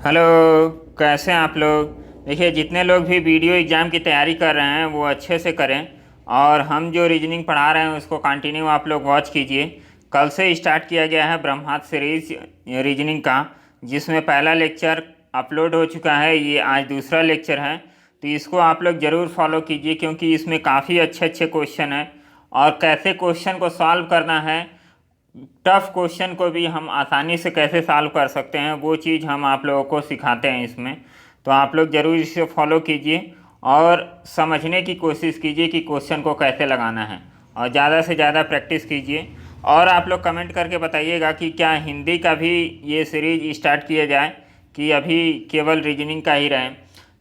Hello. कैसे हैं आप लोग? देखिए, जितने लोग भी वीडियो एग्ज़ाम की तैयारी कर रहे हैं वो अच्छे से करें। और हम जो रीजनिंग पढ़ा रहे हैं उसको कंटिन्यू आप लोग वॉच कीजिए। कल से स्टार्ट किया गया है ब्रह्मास्त्र सीरीज रीजनिंग का, जिसमें पहला लेक्चर अपलोड हो चुका है। ये आज दूसरा लेक्चर है, तो इसको आप लोग ज़रूर फॉलो कीजिए क्योंकि इसमें काफ़ी अच्छे अच्छे क्वेश्चन हैं। और कैसे क्वेश्चन को सॉल्व करना है, टफ क्वेश्चन को भी हम आसानी से कैसे सॉल्व कर सकते हैं, वो चीज़ हम आप लोगों को सिखाते हैं इसमें। तो आप लोग ज़रूर इसे फॉलो कीजिए और समझने की कोशिश कीजिए कि क्वेश्चन को कैसे लगाना है, और ज़्यादा से ज़्यादा प्रैक्टिस कीजिए। और आप लोग कमेंट करके बताइएगा कि क्या हिंदी का भी ये सीरीज स्टार्ट किया जाए कि अभी केवल रीजनिंग का ही रहे।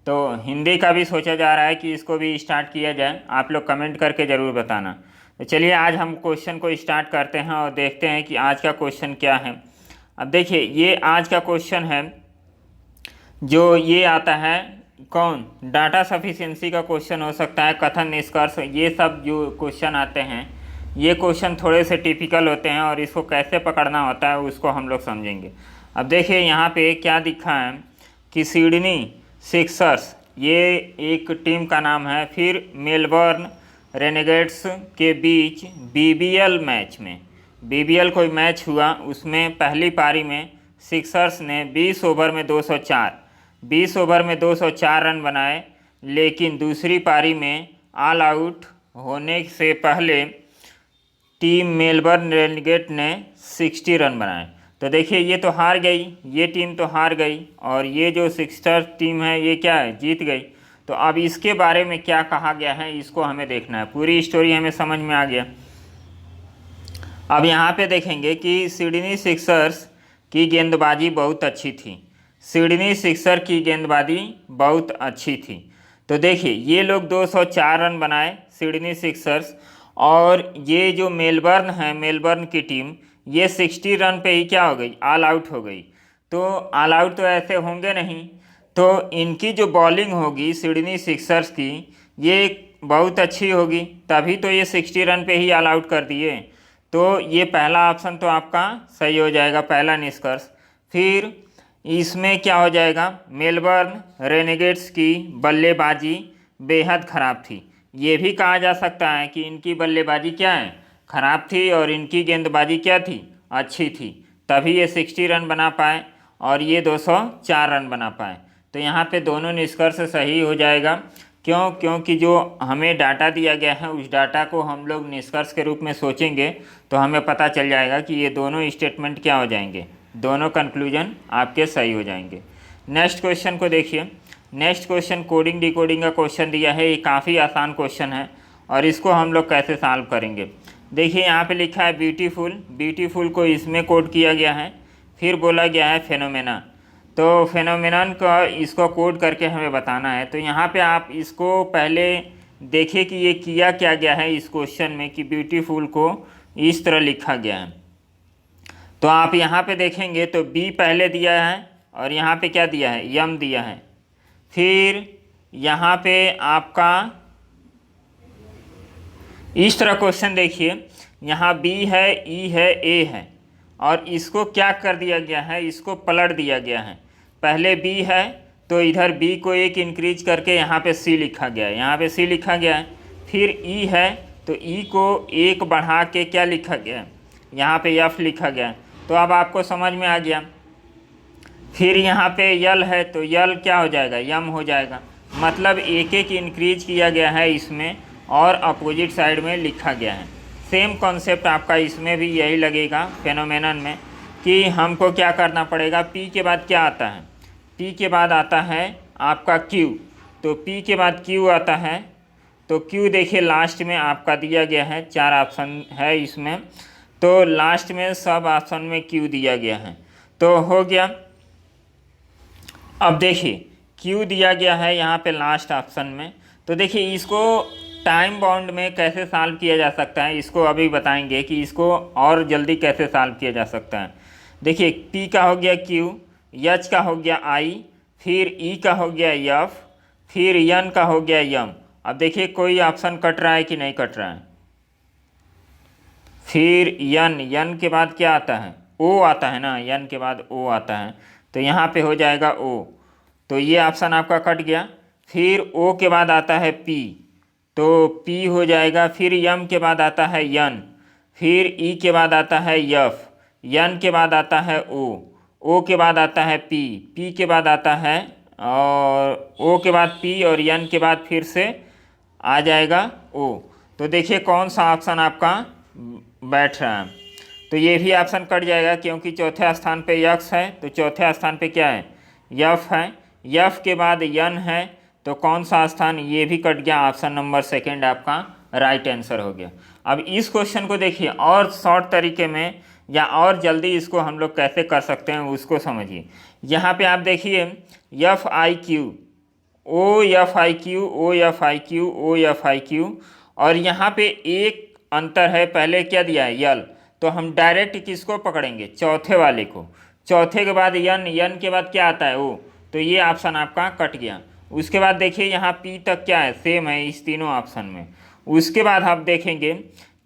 तो हिंदी का भी सोचा जा रहा है कि इसको भी स्टार्ट किया जाए। आप लोग कमेंट करके ज़रूर बताना। तो चलिए आज हम क्वेश्चन को स्टार्ट करते हैं और देखते हैं कि आज का क्वेश्चन क्या है। अब देखिए, ये आज का क्वेश्चन है जो ये आता है, कौन डाटा सफिशिएंसी का क्वेश्चन हो सकता है, कथन निष्कर्ष, ये सब जो क्वेश्चन आते हैं ये क्वेश्चन थोड़े से टिपिकल होते हैं और इसको कैसे पकड़ना होता है उसको हम लोग समझेंगे। अब देखिए यहाँ पे क्या दिखा है कि सिडनी सिक्सर्स ये एक टीम का नाम है, फिर मेलबर्न रेनेगेट्स के बीच बीबीएल कोई मैच हुआ, उसमें पहली पारी में सिक्सर्स ने 20 ओवर में 204 रन बनाए, लेकिन दूसरी पारी में ऑल आउट होने से पहले टीम मेलबर्न रेनेगेट ने 60 रन बनाए। तो देखिए ये तो हार गई, ये टीम तो हार गई, और ये जो सिक्सर्स टीम है ये क्या है, जीत गई। तो अब इसके बारे में क्या कहा गया है इसको हमें देखना है, पूरी स्टोरी हमें समझ में आ गया। अब यहाँ पे देखेंगे कि सिडनी सिक्सर्स की गेंदबाजी बहुत अच्छी थी। सिडनी सिक्सर की गेंदबाजी बहुत अच्छी थी। तो देखिए ये लोग 204 रन बनाए सिडनी सिक्सर्स, और ये जो मेलबर्न है, मेलबर्न की टीम, ये 60 रन पे ही क्या हो गई, ऑल आउट हो गई। तो ऑल आउट तो ऐसे होंगे नहीं, तो इनकी जो बॉलिंग होगी सिडनी सिक्सर्स की, ये बहुत अच्छी होगी, तभी तो ये 60 रन पे ही ऑल आउट कर दिए। तो ये पहला ऑप्शन तो आपका सही हो जाएगा, पहला निष्कर्ष। फिर इसमें क्या हो जाएगा, मेलबर्न रेनेगेट्स की बल्लेबाजी बेहद ख़राब थी। ये भी कहा जा सकता है कि इनकी बल्लेबाजी क्या है, ख़राब थी, और इनकी गेंदबाजी क्या थी, अच्छी थी, तभी ये 60 रन बना पाए और ये 204 रन बना पाए। तो यहाँ पे दोनों निष्कर्ष सही हो जाएगा। क्यों? क्योंकि जो हमें डाटा दिया गया है उस डाटा को हम लोग निष्कर्ष के रूप में सोचेंगे तो हमें पता चल जाएगा कि ये दोनों स्टेटमेंट क्या हो जाएंगे, दोनों कंक्लूजन आपके सही हो जाएंगे। नेक्स्ट क्वेश्चन को देखिए। नेक्स्ट क्वेश्चन कोडिंग डिकोडिंग का क्वेश्चन दिया है। ये काफ़ी आसान क्वेश्चन है और इसको हम लोग कैसे सॉल्व करेंगे। देखिए यहाँ पे लिखा है ब्यूटीफुल, ब्यूटीफुल को इसमें कोड किया गया है, फिर बोला गया है फेनोमेना। तो फेनोमेनन का इसको कोड करके हमें बताना है। तो यहाँ पे आप इसको पहले देखिए कि ये किया क्या गया है इस क्वेश्चन में, कि ब्यूटीफुल को इस तरह लिखा गया है। तो आप यहाँ पे देखेंगे तो बी पहले दिया है और यहाँ पे क्या दिया है, यम दिया है। फिर यहाँ पे आपका इस तरह क्वेश्चन देखिए, यहाँ बी है, ई है, ए है, और इसको क्या कर दिया गया है, इसको पलट दिया गया है। पहले बी है तो इधर बी को एक इंक्रीज करके यहाँ पे सी लिखा गया है, यहाँ पे सी लिखा गया है। फिर ई है तो ई को एक बढ़ा के क्या लिखा गया है, यहाँ पे एफ लिखा गया है। तो अब आपको समझ में आ गया। फिर यहाँ पे यल है तो यल क्या हो जाएगा, यम हो जाएगा। मतलब एक एक इंक्रीज किया गया है इसमें और अपोजिट साइड में लिखा गया है। सेम कॉन्सेप्ट आपका इसमें भी यही लगेगा फेनोमेनन में, कि हमको क्या करना पड़ेगा। पी के बाद क्या आता है, पी के बाद आता है आपका क्यू। तो पी के बाद क्यू आता है, तो क्यू देखिए लास्ट में आपका दिया गया है, 4 ऑप्शन है इसमें, तो लास्ट में सब ऑप्शन में क्यू दिया गया है। तो हो गया। अब देखिए क्यू दिया गया है यहाँ पे लास्ट ऑप्शन में। तो देखिए इसको टाइम बाउंड में कैसे सॉल्व किया जा सकता है, इसको अभी बताएंगे कि इसको और जल्दी कैसे सॉल्व किया जा सकता है। देखिए पी का हो गया क्यू, एच का हो गया आई, फिर ई का हो गया एफ, फिर एन का हो गया यम। अब देखिए कोई ऑप्शन कट रहा है कि नहीं कट रहा है। फिर यन, यन के बाद क्या आता है, ओ आता है ना, यन के बाद ओ आता है। तो यहाँ पे हो जाएगा ओ, तो ये ऑप्शन आपका कट गया। फिर ओ के बाद आता है पी, तो पी हो जाएगा। फिर यम के बाद आता है यन, फिर ई के बाद आता है यफ, यन के बाद आता है ओ के बाद आता है पी के बाद आता है और ओ के बाद पी और यन के बाद फिर से आ जाएगा ओ। तो देखिए कौन सा ऑप्शन आपका बैठ रहा है। तो ये भी ऑप्शन कट जाएगा क्योंकि चौथे स्थान पे यक्स है, तो चौथे स्थान पे क्या है, यफ है। यफ के बाद यन है, तो कौन सा स्थान, ये भी कट गया। ऑप्शन नंबर सेकंड आपका राइट आंसर हो गया। अब इस क्वेश्चन को देखिए और शॉर्ट तरीके में या और जल्दी इसको हम लोग कैसे कर सकते हैं उसको समझिए। यहाँ पे आप देखिए F I Q, O F I Q, O F I Q, O F I Q, और यहाँ पे एक अंतर है, पहले क्या दिया है यल, तो हम डायरेक्ट किसको पकड़ेंगे, चौथे वाले को। चौथे के बाद यन, यन के बाद क्या आता है ओ, तो ये ऑप्शन आपका कट गया। उसके बाद देखिए यहाँ पी तक क्या है, सेम है इस तीनों ऑप्शन में। उसके बाद आप देखेंगे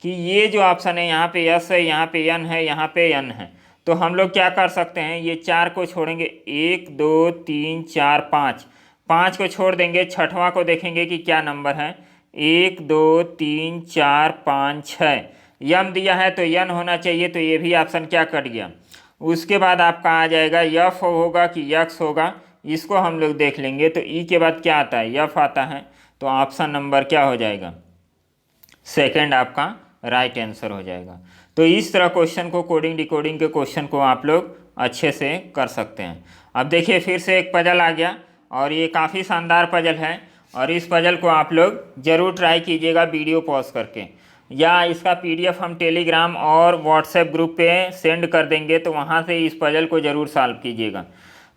कि ये जो ऑप्शन है यहाँ पे यस है, यहाँ पे यन है, यहाँ पे यन है, तो हम लोग क्या कर सकते हैं, ये चार को छोड़ेंगे, 1 2 3 4 5, 5 को छोड़ देंगे, छठवां को देखेंगे कि क्या नंबर है, 1 2 3 4 5 6, यम दिया है तो यन होना चाहिए, तो ये भी ऑप्शन क्या कट गया। उसके बाद आपका आ जाएगा यफ होगा कि यक्स होगा, इसको हम लोग देख लेंगे। तो ई के बाद क्या आता है, यफ आता है, तो ऑप्शन नंबर क्या हो जाएगा, सेकंड आपका राइट आंसर हो जाएगा। तो इस तरह क्वेश्चन को, कोडिंग डिकोडिंग के क्वेश्चन को आप लोग अच्छे से कर सकते हैं। अब देखिए फिर से एक पजल आ गया और ये काफ़ी शानदार पजल है, और इस पजल को आप लोग ज़रूर ट्राई कीजिएगा वीडियो पॉज करके, या इसका पीडीएफ हम टेलीग्राम और व्हाट्सएप ग्रुप पे सेंड कर देंगे, तो वहाँ से इस पजल को ज़रूर सॉल्व कीजिएगा,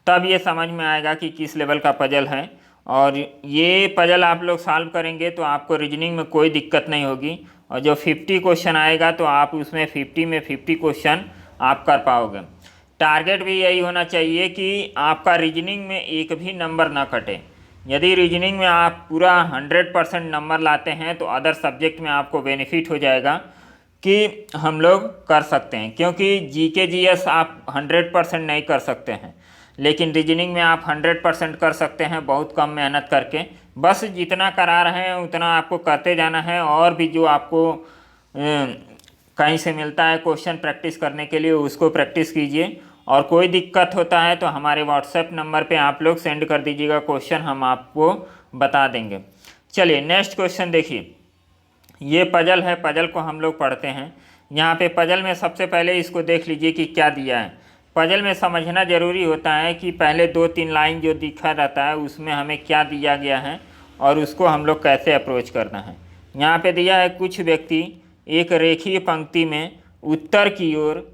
तब ये समझ में आएगा कि किस लेवल का पजल है। और ये पजल आप लोग सॉल्व करेंगे तो आपको रीजनिंग में कोई दिक्कत नहीं होगी, और जो 50 क्वेश्चन आएगा तो आप उसमें 50 में 50 क्वेश्चन आप कर पाओगे। टारगेट भी यही होना चाहिए कि आपका रीजनिंग में एक भी नंबर ना कटे। यदि रीजनिंग में आप पूरा 100% नंबर लाते हैं तो अदर सब्जेक्ट में आपको बेनिफिट हो जाएगा कि हम लोग कर सकते हैं, क्योंकि जीके जीएस आप 100% नहीं कर सकते हैं, लेकिन रीजनिंग में आप 100% कर सकते हैं बहुत कम मेहनत करके। बस जितना करा रहे हैं उतना आपको करते जाना है, और भी जो आपको कहीं से मिलता है क्वेश्चन प्रैक्टिस करने के लिए उसको प्रैक्टिस कीजिए। और कोई दिक्कत होता है तो हमारे व्हाट्सएप नंबर पे आप लोग सेंड कर दीजिएगा क्वेश्चन, हम आपको बता देंगे। चलिए नेक्स्ट क्वेश्चन देखिए, ये पजल है, पजल को हम लोग पढ़ते हैं। यहाँ पे पजल में सबसे पहले इसको देख लीजिए कि क्या दिया है। पजल में समझना ज़रूरी होता है कि पहले 2-3 लाइन जो दिखा रहता है उसमें हमें क्या दिया गया है और उसको हम लोग कैसे अप्रोच करना है। यहाँ पे दिया है कुछ व्यक्ति एक रेखीय पंक्ति में उत्तर की ओर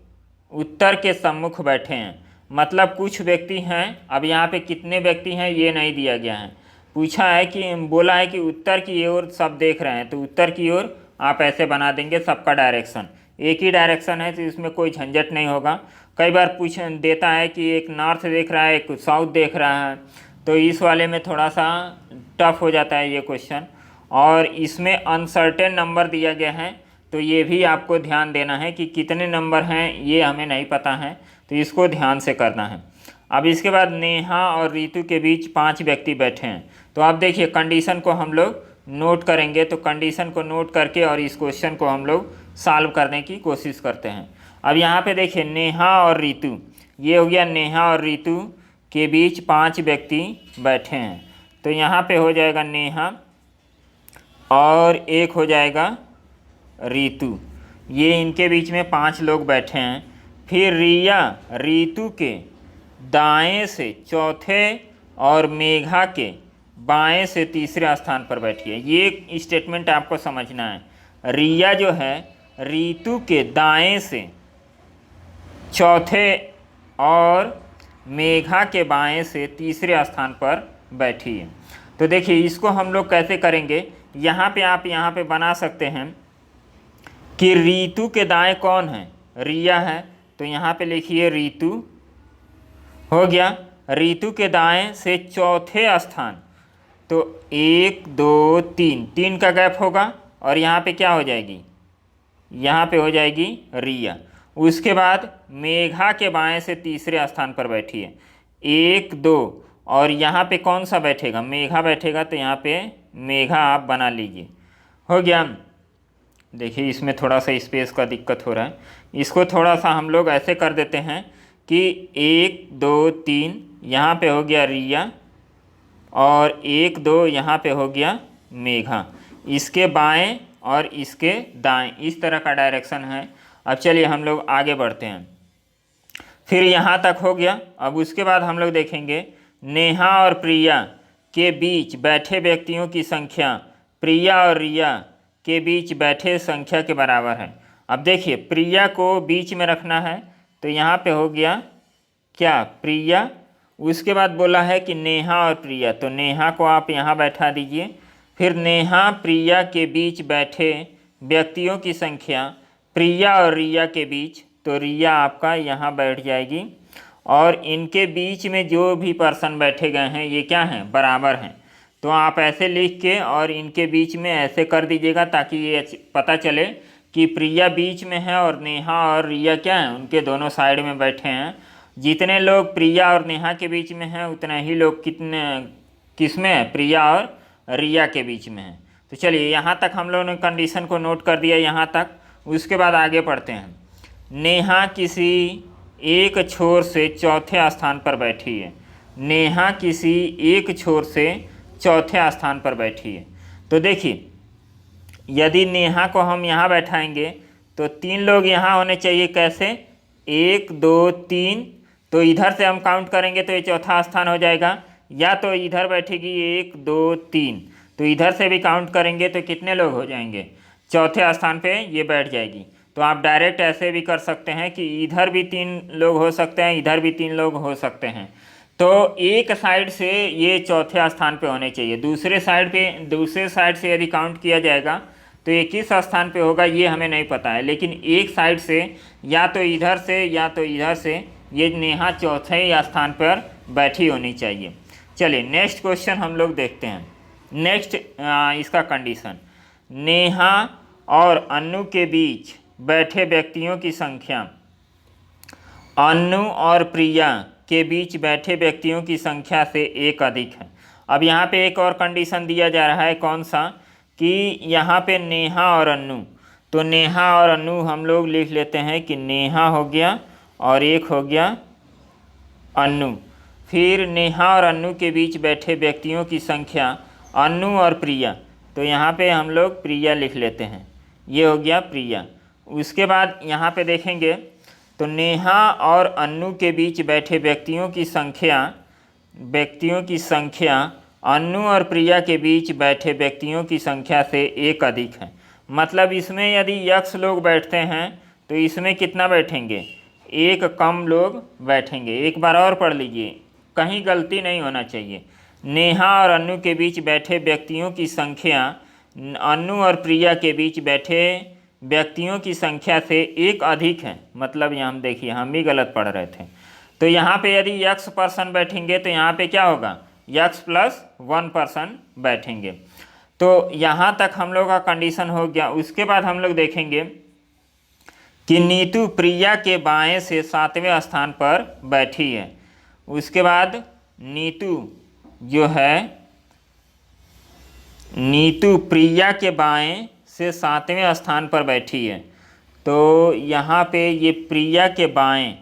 उत्तर के सम्मुख बैठे हैं, मतलब कुछ व्यक्ति हैं। अब यहाँ पे कितने व्यक्ति हैं ये नहीं दिया गया है, पूछा है कि बोला है कि उत्तर की ओर सब देख रहे हैं, तो उत्तर की ओर आप ऐसे बना देंगे, सबका डायरेक्शन एक ही डायरेक्शन है तो इसमें कोई झंझट नहीं होगा। कई बार पूछ देता है कि एक नॉर्थ देख रहा है, एक साउथ देख रहा है, तो इस वाले में थोड़ा सा टफ हो जाता है ये क्वेश्चन। और इसमें अनसर्टेन नंबर दिया गया है, तो ये भी आपको ध्यान देना है कि कितने नंबर हैं ये हमें नहीं पता है, तो इसको ध्यान से करना है। अब इसके बाद नेहा और रीतू के बीच 5 व्यक्ति बैठे हैं, तो आप देखिए कंडीशन को हम लोग नोट करेंगे, तो कंडीशन को नोट करके और इस क्वेश्चन को हम लोग सॉल्व करने की कोशिश करते हैं। अब यहाँ पे देखिए नेहा और रीतू, ये हो गया नेहा और रीतू के बीच 5 व्यक्ति बैठे हैं, तो यहाँ पे हो जाएगा नेहा और एक हो जाएगा रीतू, ये इनके बीच में 5 लोग बैठे हैं। फिर रिया रीतू के दाएं से चौथे और मेघा के बाएं से तीसरे स्थान पर बैठी है। ये स्टेटमेंट आपको समझना है, रिया जो है रीतू के दाएं से चौथे और मेघा के बाएं से तीसरे स्थान पर बैठी है। तो देखिए इसको हम लोग कैसे करेंगे, यहाँ पे आप यहाँ पे बना सकते हैं कि रीतू के दाएं कौन है, रिया है, तो यहाँ पे लिखिए रीतू हो गया। रीतू के दाएं से चौथे स्थान, तो 1 2 3, 3 का गैप होगा और यहाँ पे क्या हो जाएगी, यहाँ पे हो जाएगी रिया। उसके बाद मेघा के बाएं से तीसरे स्थान पर बैठी है, 1 2 और यहाँ पे कौन सा बैठेगा, मेघा बैठेगा, तो यहाँ पे मेघा आप बना लीजिए। हो गया। देखिए इसमें थोड़ा सा स्पेस का दिक्कत हो रहा है, इसको थोड़ा सा हम लोग ऐसे कर देते हैं कि 1 2 3 यहाँ पे हो गया रिया और 1 2 यहाँ पे हो गया मेघा, इसके बाएं और इसके दाएं, इस तरह का डायरेक्शन है। अब चलिए हम लोग आगे बढ़ते हैं। फिर यहाँ तक हो गया। अब उसके बाद हम लोग देखेंगे नेहा और प्रिया के बीच बैठे व्यक्तियों की संख्या प्रिया और रिया के बीच बैठे संख्या के बराबर है। अब देखिए प्रिया को बीच में रखना है, तो यहाँ पे हो गया क्या, प्रिया। उसके बाद बोला है कि नेहा और प्रिया, तो नेहा को आप यहाँ बैठा दीजिए। फिर नेहा प्रिया के बीच बैठे व्यक्तियों की संख्या प्रिया और रिया के बीच, तो रिया आपका यहाँ बैठ जाएगी। और इनके बीच में जो भी पर्सन बैठे गए हैं ये क्या हैं, बराबर हैं। तो आप ऐसे लिख के और इनके बीच में ऐसे कर दीजिएगा ताकि ये पता चले कि प्रिया बीच में है और नेहा और रिया क्या हैं, उनके दोनों साइड में बैठे हैं। जितने लोग प्रिया और नेहा के बीच में हैं उतने ही लोग किस में है, प्रिया और रिया के बीच में है। तो चलिए यहाँ तक हम लोगों ने कंडीशन को नोट कर दिया यहाँ तक। उसके बाद आगे पढ़ते हैं। नेहा किसी एक छोर से चौथे स्थान पर बैठी है। नेहा किसी एक छोर से चौथे स्थान पर बैठी है। तो देखिए यदि नेहा को हम यहाँ बैठाएंगे तो 3 लोग यहाँ होने चाहिए। कैसे, 1 2 3, तो इधर से हम काउंट करेंगे तो ये चौथा स्थान हो जाएगा। या तो इधर बैठेगी 1 2 3, तो इधर से भी काउंट करेंगे तो कितने लोग हो जाएंगे, चौथे स्थान पे ये बैठ जाएगी। तो आप डायरेक्ट ऐसे भी कर सकते हैं कि इधर भी 3 लोग हो सकते हैं, इधर भी 3 लोग हो सकते हैं। तो एक साइड से ये चौथे स्थान पे होने चाहिए। दूसरे साइड से यदि काउंट किया जाएगा तो ये किस स्थान पे होगा ये हमें नहीं पता है, लेकिन एक साइड से या तो इधर से या तो इधर से ये नेहा चौथे स्थान पर बैठी होनी चाहिए। चलिए नेक्स्ट क्वेश्चन हम लोग देखते हैं। नेक्स्ट इसका कंडीशन, नेहा और अन्नू के बीच बैठे व्यक्तियों की संख्या अन्नू और प्रिया के बीच बैठे व्यक्तियों की संख्या से एक अधिक है। अब यहाँ पे एक और कंडीशन दिया जा रहा है, कौन सा, कि यहाँ पे नेहा और अन्नू, तो नेहा और अन्नू हम लोग लिख लेते हैं कि नेहा हो गया और एक हो गया अन्नू। फिर नेहा और अन्नू के बीच बैठे व्यक्तियों की संख्या अन्नू और प्रिया, तो यहाँ पे हम लोग प्रिया लिख लेते हैं, ये हो गया प्रिया। उसके बाद यहाँ पे देखेंगे तो नेहा और अन्नू के बीच बैठे व्यक्तियों की संख्या अन्नू और प्रिया के बीच बैठे व्यक्तियों की संख्या से एक अधिक है। मतलब इसमें यदि यक्स लोग बैठते हैं तो इसमें कितना बैठेंगे, एक कम लोग बैठेंगे। एक बार और पढ़ लीजिए, कहीं गलती नहीं होना चाहिए। नेहा और अन्नू के बीच बैठे व्यक्तियों की संख्या अन्नू और प्रिया के बीच बैठे व्यक्तियों की संख्या से एक अधिक है। मतलब यहाँ हम देखिए हम भी गलत पढ़ रहे थे। तो यहाँ पे यदि यक्स पर्सन बैठेंगे तो यहाँ पे क्या होगा, यक्स प्लस 1 पर्सन बैठेंगे। तो यहाँ तक हम लोग का कंडीशन हो गया। उसके बाद हम लोग देखेंगे कि नीतू प्रिया के बाएं से 7वें स्थान पर बैठी है। उसके बाद नीतू प्रिया के बाएं से 7वें स्थान पर बैठी है। तो यहाँ पे ये प्रिया के बाएं,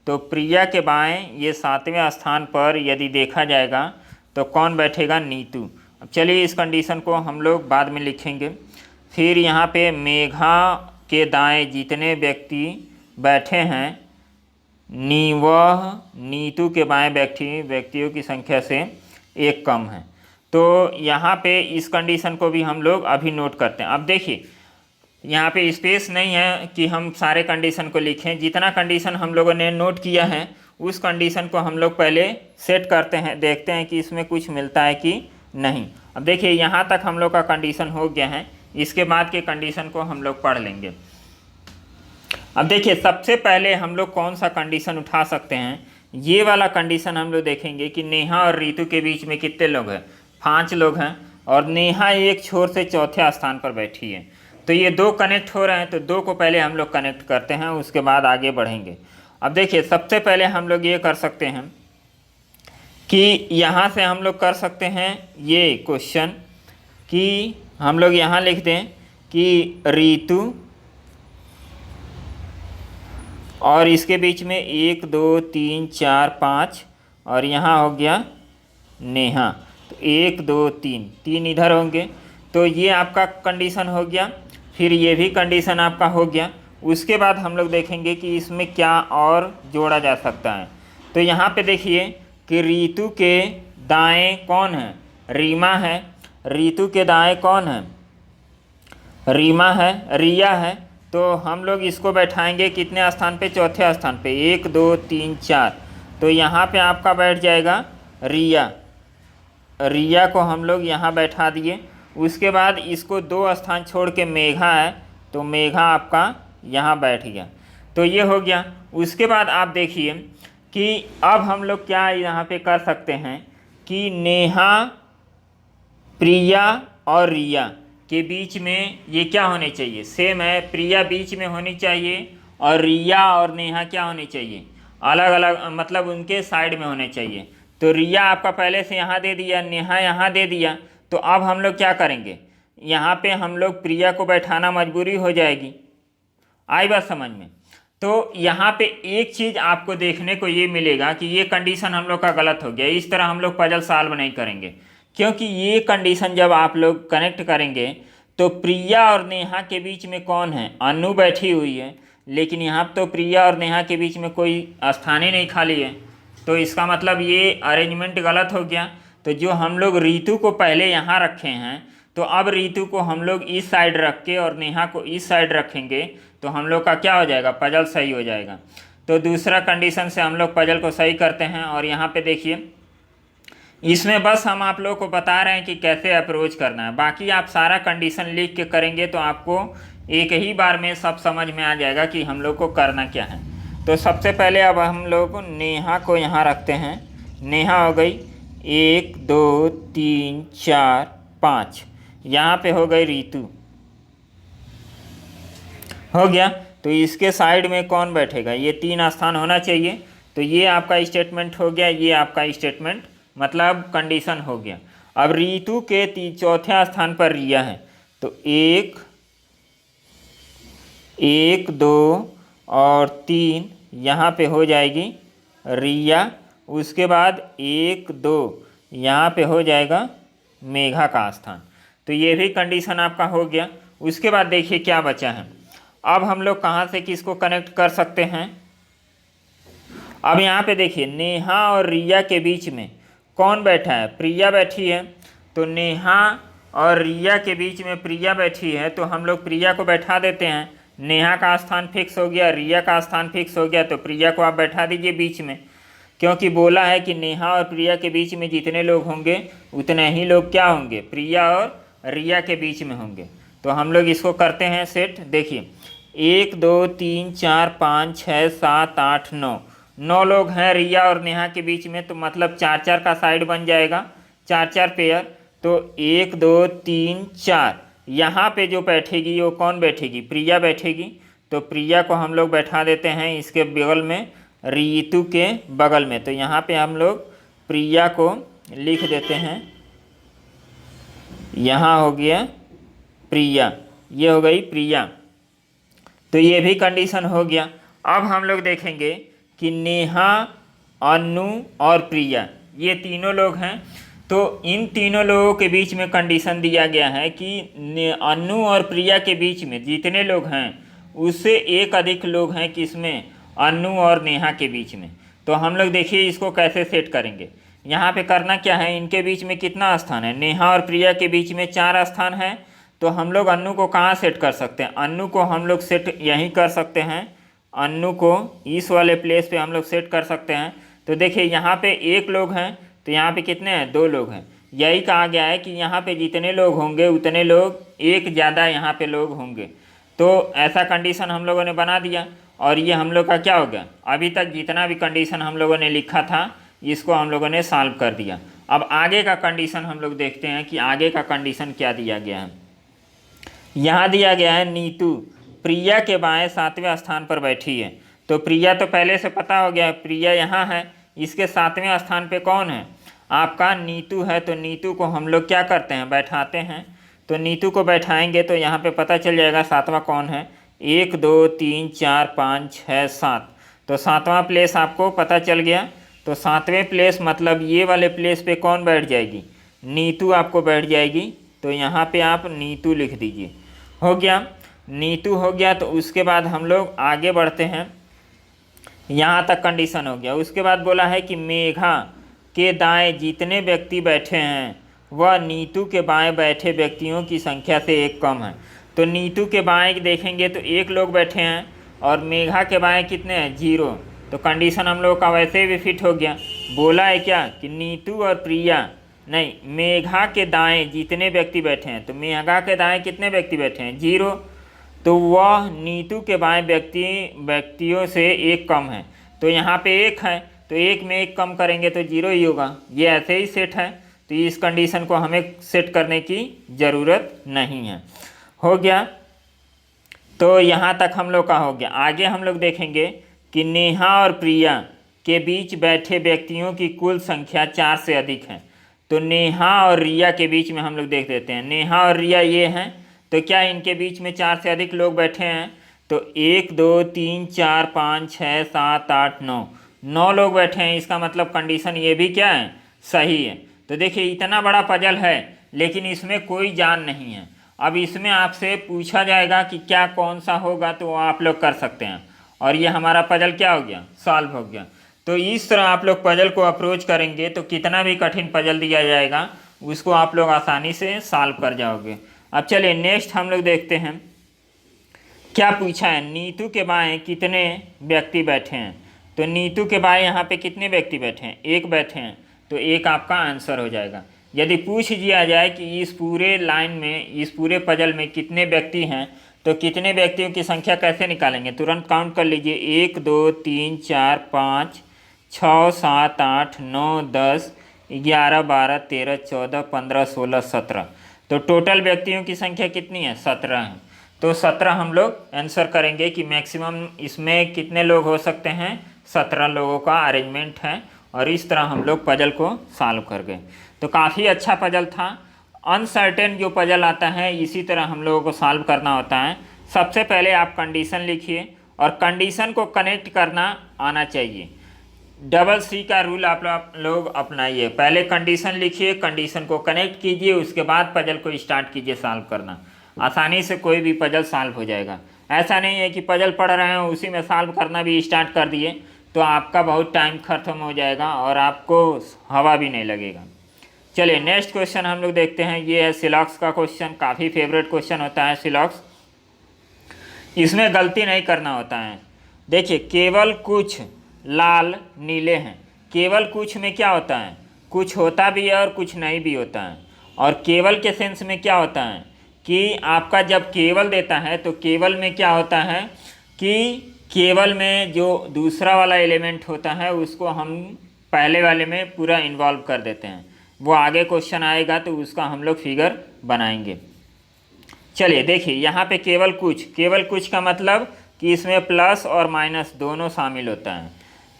तो प्रिया के बाएं ये 7वें स्थान पर यदि देखा जाएगा तो कौन बैठेगा, नीतू। अब चलिए इस कंडीशन को हम लोग बाद में लिखेंगे। फिर यहाँ पे मेघा के दाएं जितने व्यक्ति बैठे हैं वह नीतू के बाएं व्यक्तियों की संख्या से एक कम है। तो यहाँ पे इस कंडीशन को भी हम लोग अभी नोट करते हैं। अब देखिए यहाँ पे स्पेस नहीं है कि हम सारे कंडीशन को लिखें। जितना कंडीशन हम लोगों ने नोट किया है उस कंडीशन को हम लोग पहले सेट करते हैं, देखते हैं कि इसमें कुछ मिलता है कि नहीं। अब देखिए यहाँ तक हम लोग का कंडीशन हो गया है, इसके बाद के कंडीशन को हम लोग पढ़ लेंगे। अब देखिए सबसे पहले हम लोग कौन सा कंडीशन उठा सकते हैं, ये वाला कंडीशन हम लोग देखेंगे कि नेहा और रीतू के बीच में कितने लोग हैं, 5 लोग हैं और नेहा एक छोर से चौथे स्थान पर बैठी है। तो ये 2 कनेक्ट हो रहे हैं, तो 2 को पहले हम लोग कनेक्ट करते हैं, उसके बाद आगे बढ़ेंगे। अब देखिए सबसे पहले हम लोग ये कर सकते हैं कि यहाँ से हम लोग कर सकते हैं ये क्वेश्चन कि हम लोग यहाँ लिख दें कि ऋतु और इसके बीच में 1 2 3 4 5 और यहाँ हो गया नेहा। तो 1 2 3 3 इधर होंगे, तो ये आपका कंडीशन हो गया। फिर ये भी कंडीशन आपका हो गया। उसके बाद हम लोग देखेंगे कि इसमें क्या और जोड़ा जा सकता है। तो यहाँ पे देखिए कि ऋतु के दाएं कौन है, रीमा है। ऋतु के दाएं कौन है, रीमा है, रिया है। तो हम लोग इसको बैठाएंगे कितने स्थान पे, चौथे स्थान पे, 1 2 3 4। तो यहाँ पे आपका बैठ जाएगा रिया। रिया को हम लोग यहाँ बैठा दिए। उसके बाद इसको 2 स्थान छोड़ के मेघा है, तो मेघा आपका यहाँ बैठ गया। तो ये हो गया। उसके बाद आप देखिए कि अब हम लोग क्या यहाँ पे कर सकते हैं कि नेहा, प्रिया और रिया के बीच में ये क्या होने चाहिए, सेम है। प्रिया बीच में होनी चाहिए और रिया और नेहा क्या होनी चाहिए, अलग अलग, मतलब उनके साइड में होने चाहिए। तो रिया आपका पहले से यहाँ दे दिया, नेहा यहाँ दे दिया। तो अब हम लोग क्या करेंगे, यहाँ पे हम लोग प्रिया को बैठाना मजबूरी हो जाएगी। आई बात समझ में। तो यहाँ पे एक चीज़ आपको देखने को ये मिलेगा कि ये कंडीशन हम लोग का गलत हो गया। इस तरह हम लोग पजल सॉल्व नहीं करेंगे, क्योंकि ये कंडीशन जब आप लोग कनेक्ट करेंगे तो प्रिया और नेहा के बीच में कौन है, अनु बैठी हुई है, लेकिन यहाँ तो प्रिया और नेहा के बीच में कोई स्थान ही नहीं खाली है। तो इसका मतलब ये अरेंजमेंट गलत हो गया। तो जो हम लोग ऋतु को पहले यहाँ रखे हैं, तो अब ऋतु को हम लोग इस साइड रख के और नेहा को इस साइड रखेंगे, तो हम लोग का क्या हो जाएगा, पजल सही हो जाएगा। तो दूसरा कंडीशन से हम लोग पजल को सही करते हैं। और यहाँ पे देखिए, इसमें बस हम आप लोगों को बता रहे हैं कि कैसे अप्रोच करना है। बाकी आप सारा कंडीशन लिख के करेंगे तो आपको एक ही बार में सब समझ में आ जाएगा कि हम लोग को करना क्या है। तो सबसे पहले अब हम लोग नेहा को यहाँ रखते हैं। नेहा हो गई 1 2 3 4 5, यहाँ पे हो गई ऋतु, हो गया। तो इसके साइड में कौन बैठेगा, ये 3 स्थान होना चाहिए। तो ये आपका स्टेटमेंट हो गया, ये आपका स्टेटमेंट मतलब कंडीशन हो गया। अब ऋतु के चौथे स्थान पर रिया है, तो 1 1 2 और 3 यहाँ पे हो जाएगी रिया। उसके बाद 1 2 यहाँ पे हो जाएगा मेघा का स्थान। तो ये भी कंडीशन आपका हो गया। उसके बाद देखिए क्या बचा है। अब हम लोग कहाँ से किसको कनेक्ट कर सकते हैं। अब यहाँ पे देखिए नेहा और रिया के बीच में कौन बैठा है, प्रिया बैठी है। तो नेहा और रिया के बीच में प्रिया बैठी है, तो हम लोग प्रिया को बैठा देते हैं। नेहा का स्थान फिक्स हो गया, रिया का स्थान फिक्स हो गया। तो प्रिया को आप बैठा दीजिए बीच में, क्योंकि बोला है कि नेहा और प्रिया के बीच में जितने लोग होंगे उतने ही लोग क्या होंगे, प्रिया और रिया के बीच में होंगे। तो हम लोग इसको करते हैं सेट। देखिए 1 2 3 4 5 6 7 8 9, 9 लोग हैं रिया और नेहा के बीच में। तो मतलब 4 4 का साइड बन जाएगा, 4 4 पेयर। तो 1 2 3 4, यहाँ पे जो बैठेगी वो कौन बैठेगी, प्रिया बैठेगी। तो प्रिया को हम लोग बैठा देते हैं इसके बगल में, ऋतु के बगल में। तो यहाँ पे हम लोग प्रिया को लिख देते हैं, यहाँ हो गया प्रिया, ये हो गई प्रिया। तो ये भी कंडीशन हो गया। अब हम लोग देखेंगे कि नेहा, अनु और प्रिया ये तीनों लोग हैं। तो इन तीनों लोगों के बीच में कंडीशन दिया गया है कि अनु और प्रिया के बीच में जितने लोग हैं उससे एक अधिक लोग हैं किसमें, अनु और नेहा के बीच में। तो हम लोग देखिए इसको कैसे सेट करेंगे। यहाँ पे करना क्या है, इनके बीच में कितना स्थान है, नेहा और प्रिया के बीच में 4 स्थान है। तो हम लोग अनु को कहाँ सेट कर सकते हैं, अनु को हम लोग सेट यहीं कर सकते हैं। अनु को इस वाले प्लेस पे हम लोग सेट कर सकते हैं। तो देखिए यहाँ पे 1 लोग हैं, तो यहाँ पे कितने हैं, 2 लोग हैं। यही कहा गया है कि यहाँ पे जितने लोग होंगे उतने लोग एक ज़्यादा यहाँ पे लोग होंगे। तो ऐसा कंडीशन हम लोगों ने बना दिया और ये हम लोग का क्या हो गया, अभी तक जितना भी कंडीशन हम लोगों ने लिखा था इसको हम लोगों ने सॉल्व कर दिया। अब आगे का कंडीशन हम लोग देखते हैं कि आगे का कंडीशन क्या दिया गया है। यहाँ दिया गया है नीतू प्रिया के बाएं 7वें स्थान पर बैठी है। तो प्रिया तो पहले से पता हो गया है, प्रिया यहाँ है, इसके 7वें स्थान पे कौन है, आपका नीतू है, तो नीतू को हम लोग क्या करते हैं, बैठाते हैं। तो नीतू को बैठाएंगे तो यहाँ पे पता चल जाएगा सातवां कौन है। 1 2 3 4 5 6 7, तो सातवां प्लेस आपको पता चल गया। तो सातवें प्लेस मतलब ये वाले प्लेस पे कौन बैठ जाएगी, नीतू आपको बैठ जाएगी। तो यहाँ पे आप नीतू लिख दीजिए। हो गया, नीतू हो गया। तो उसके बाद हम लोग आगे बढ़ते हैं, यहाँ तक कंडीशन हो गया। उसके बाद बोला है कि मेघा के दाएं जितने व्यक्ति बैठे हैं वह नीतू के बाएं बैठे व्यक्तियों की संख्या से एक कम है। तो नीतू के बाएं देखेंगे तो एक लोग बैठे हैं और मेघा के बाएं कितने हैं, 0। तो कंडीशन हम लोग का वैसे भी फिट हो गया। बोला है क्या कि नीतू और प्रिया, नहीं, मेघा के दाएं जितने व्यक्ति बैठे हैं, तो मेघा के दाएं कितने व्यक्ति बैठे हैं, 0। तो वह नीतू के बाएं व्यक्तियों से एक कम है। तो यहाँ पे एक है, तो एक में एक कम करेंगे तो 0 ही होगा। ये ऐसे ही सेट है, तो इस कंडीशन को हमें सेट करने की ज़रूरत नहीं है। हो गया, तो यहाँ तक हम लोग का हो गया। आगे हम लोग देखेंगे कि नेहा और प्रिया के बीच बैठे व्यक्तियों की कुल संख्या 4 से अधिक है। तो नेहा और रिया के बीच में हम लोग देख देते हैं, नेहा और रिया ये हैं, तो क्या इनके बीच में 4 से अधिक लोग बैठे हैं। तो 1 2 3 4 5 6 7 8 9 लोग बैठे हैं। इसका मतलब कंडीशन ये भी क्या है, सही है। तो देखिए इतना बड़ा पजल है लेकिन इसमें कोई जान नहीं है। अब इसमें आपसे पूछा जाएगा कि क्या कौन सा होगा, तो वो आप लोग कर सकते हैं। और ये हमारा पजल क्या हो गया, सॉल्व हो गया। तो इस तरह आप लोग पजल को अप्रोच करेंगे तो कितना भी कठिन पजल दिया जाएगा उसको आप लोग आसानी से सॉल्व कर जाओगे। अब चलिए नेक्स्ट हम लोग देखते हैं क्या पूछा है। नीतू के बाएं कितने व्यक्ति बैठे हैं। तो नीतू के बाएं यहाँ पे कितने व्यक्ति बैठे हैं, एक बैठे हैं, तो एक आपका आंसर हो जाएगा। यदि पूछ दिया जाए कि इस पूरे लाइन में, इस पूरे पजल में कितने व्यक्ति हैं, तो कितने व्यक्तियों की संख्या कैसे निकालेंगे, तुरंत काउंट कर लीजिए। 1 2 3 4 5 6 7 8 9 10 11 12 13 14 15 16 17, तो टोटल व्यक्तियों की संख्या कितनी है, 17 है। तो 17 हम लोग आंसर करेंगे कि मैक्सिमम इसमें कितने लोग हो सकते हैं, 17 लोगों का अरेंजमेंट है। और इस तरह हम लोग पजल को सॉल्व कर गए। तो काफ़ी अच्छा पजल था। अनसर्टेन जो पजल आता है इसी तरह हम लोगों को सॉल्व करना होता है। सबसे पहले आप कंडीशन लिखिए और कंडीशन को कनेक्ट करना आना चाहिए। डबल सी का रूल आप लोग अपनाइए। पहले कंडीशन लिखिए, कंडीशन को कनेक्ट कीजिए, उसके बाद पजल को स्टार्ट कीजिए सॉल्व करना। आसानी से कोई भी पजल सॉल्व हो जाएगा। ऐसा नहीं है कि पजल पढ़ रहे हैं उसी में सॉल्व करना भी स्टार्ट कर दिए तो आपका बहुत टाइम खत्म हो जाएगा और आपको हवा भी नहीं लगेगा। चलिए नेक्स्ट क्वेश्चन हम लोग देखते हैं। ये है सिलॉक्स का क्वेश्चन, काफ़ी फेवरेट क्वेश्चन होता है सिलॉक्स। इसमें गलती नहीं करना होता है। देखिए केवल कुछ लाल नीले हैं। केवल कुछ में क्या होता है, कुछ होता भी है और कुछ नहीं भी होता है। और केवल के सेंस में क्या होता है कि आपका जब केवल देता है तो केवल में क्या होता है कि केवल में जो दूसरा वाला एलिमेंट होता है उसको हम पहले वाले में पूरा इन्वॉल्व कर देते हैं। वो आगे क्वेश्चन आएगा तो उसका हम लोग फिगर बनाएंगे। चलिए देखिए यहाँ पे केवल कुछ का मतलब कि इसमें प्लस और माइनस दोनों शामिल होता है।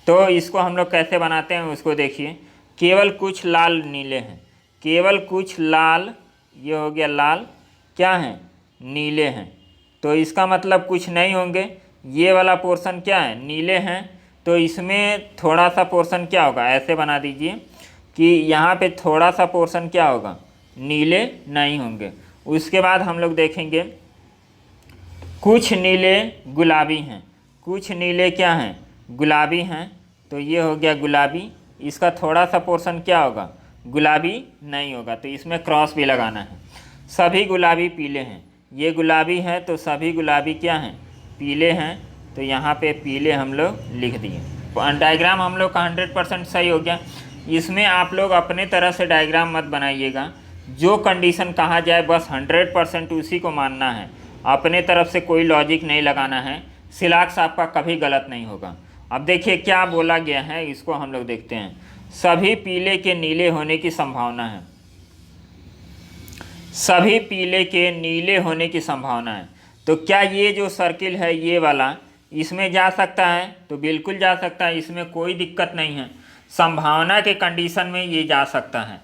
तो इसको हम लोग कैसे बनाते हैं उसको देखिए। केवल कुछ लाल नीले हैं, केवल कुछ लाल, ये हो गया लाल, क्या है, नीले हैं। तो इसका मतलब कुछ नहीं होंगे। ये वाला पोर्शन क्या है, नीले हैं, तो इसमें थोड़ा सा पोर्शन क्या होगा, ऐसे बना दीजिए कि यहाँ पे थोड़ा सा पोर्शन क्या होगा, नीले नहीं होंगे। उसके बाद हम लोग देखेंगे कुछ नीले गुलाबी हैं। कुछ नीले क्या हैं, गुलाबी हैं, तो ये हो गया गुलाबी। इसका थोड़ा सा पोर्शन क्या होगा, गुलाबी नहीं होगा, तो इसमें क्रॉस भी लगाना है। सभी गुलाबी पीले हैं। ये गुलाबी है तो सभी गुलाबी क्या हैं, पीले हैं, तो यहाँ पे पीले हम लोग लिख दिए। डायग्राम हम लोग का 100% सही हो गया। इसमें आप लोग अपने तरह से डायग्राम मत बनाइएगा। जो कंडीशन कहा जाए बस 100% उसी को मानना है। अपने तरफ से कोई लॉजिक नहीं लगाना है। सिलॉक्स आपका कभी गलत नहीं होगा। अब देखिए क्या बोला गया है, इसको हम लोग देखते हैं। सभी पीले के नीले होने की संभावना है। सभी पीले के नीले होने की संभावना है। तो क्या ये जो सर्किल है ये वाला इसमें जा सकता है, तो बिल्कुल जा सकता है, इसमें कोई दिक्कत नहीं है। संभावना के कंडीशन में ये जा सकता है।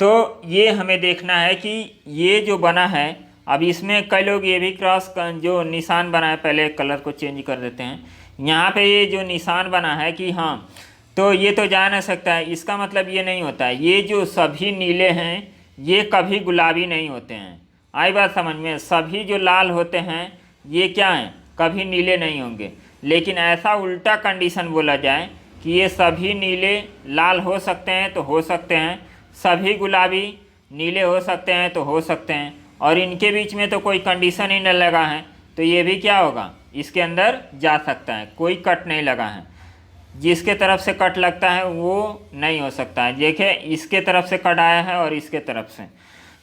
तो ये हमें देखना है कि ये जो बना है, अब इसमें कई लोग ये भी क्रॉस जो निशान बना है, पहले कलर को चेंज कर देते हैं, यहाँ पे ये जो निशान बना है कि हाँ, तो ये तो जा नहीं सकता है, इसका मतलब ये नहीं होता है ये जो सभी नीले हैं ये कभी गुलाबी नहीं होते हैं। आई बात समझ में? सभी जो लाल होते हैं ये क्या हैं, कभी नीले नहीं होंगे। लेकिन ऐसा उल्टा कंडीशन बोला जाए कि ये सभी नीले लाल हो सकते हैं तो हो सकते हैं, सभी गुलाबी नीले हो सकते हैं तो हो सकते हैं, और इनके बीच में तो कोई कंडीशन ही नहीं लगा है, तो ये भी क्या होगा, इसके अंदर जा सकता है, कोई कट नहीं लगा है। जिसके तरफ से कट लगता है वो नहीं हो सकता है। देखिए इसके तरफ से कट आया है और इसके तरफ से,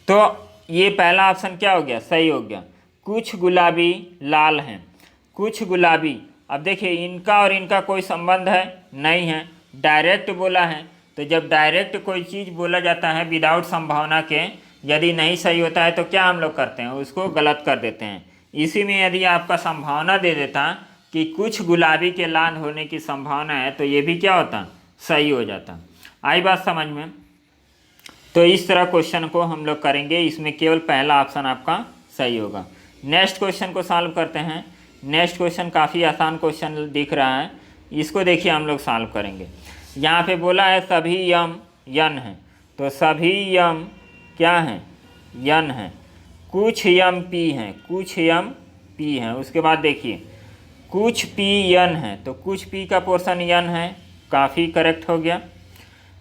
तो ये पहला ऑप्शन क्या हो गया, सही हो गया। कुछ गुलाबी लाल हैं, कुछ गुलाबी। अब देखिए इनका और इनका कोई संबंध है नहीं है, डायरेक्ट बोला है। तो जब डायरेक्ट कोई चीज़ बोला जाता है विदाउट संभावना के, यदि नहीं सही होता है तो क्या हम लोग करते हैं, उसको गलत कर देते हैं। इसी में यदि आपका संभावना दे देता कि कुछ गुलाबी के लाल होने की संभावना है, तो ये भी क्या होता, सही हो जाता। आई बात समझ में? तो इस तरह क्वेश्चन को हम लोग करेंगे, इसमें केवल पहला ऑप्शन आपका सही होगा। नेक्स्ट क्वेश्चन को सॉल्व करते हैं। नेक्स्ट क्वेश्चन काफ़ी आसान क्वेश्चन दिख रहा है, इसको देखिए हम लोग सॉल्व करेंगे। यहाँ पे बोला है सभी यम यन हैं, तो सभी यम क्या हैं, यन हैं। कुछ यम पी हैं, कुछ यम पी हैं। उसके बाद देखिए कुछ पी यन है, तो कुछ पी का पोर्शन यन है, काफ़ी करेक्ट हो गया।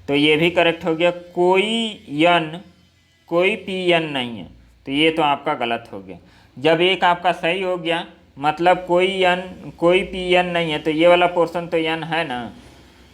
तो ये भी करेक्ट हो गया। कोई यन, कोई पी यन नहीं है, तो ये तो आपका गलत हो गया। जब एक आपका सही हो गया, मतलब कोई यन, कोई पी यन नहीं है, तो ये वाला पोर्शन तो यन है ना,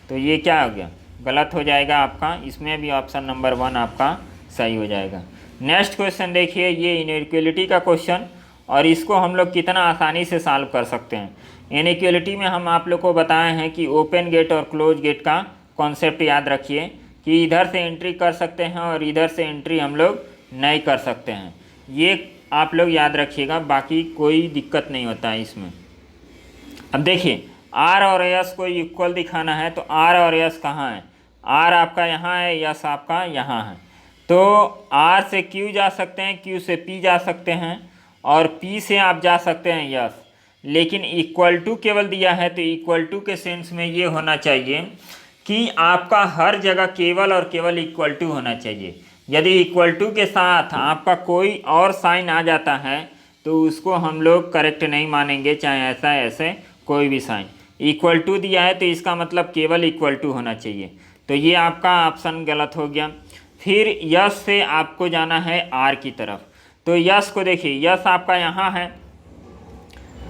तो ये क्या हो गया, गलत हो जाएगा आपका। इसमें भी ऑप्शन नंबर 1 आपका सही हो जाएगा। नेक्स्ट क्वेश्चन देखिए, ये इनइक्वालिटी का क्वेश्चन, और इसको हम लोग कितना आसानी से सॉल्व कर सकते हैं। इनइक्वालिटी में हम आप लोग को बताए हैं कि ओपन गेट और क्लोज गेट का कॉन्सेप्ट याद रखिए कि इधर से एंट्री कर सकते हैं और इधर से एंट्री हम लोग नहीं कर सकते हैं। ये आप लोग याद रखिएगा, बाकी कोई दिक्कत नहीं होता है इसमें। अब देखिए आर और एस को इक्वल दिखाना है, तो आर और एस कहाँ है, आर आपका यहाँ है, एस आपका यहाँ है। तो आर से क्यू जा सकते हैं, क्यू से पी जा सकते हैं, और पी से आप जा सकते हैं यस। लेकिन इक्वल टू केवल दिया है, तो इक्वल टू के सेंस में ये होना चाहिए कि आपका हर जगह केवल और केवल इक्वल टू होना चाहिए। यदि इक्वल टू के साथ आपका कोई और साइन आ जाता है तो उसको हम लोग करेक्ट नहीं मानेंगे, चाहे ऐसा ऐसे कोई भी साइन। इक्वल टू दिया है तो इसका मतलब केवल इक्वल टू होना चाहिए, तो ये आपका ऑप्शन गलत हो गया। फिर यस से आपको जाना है आर की तरफ, तो यस को देखिए, यस आपका यहाँ है,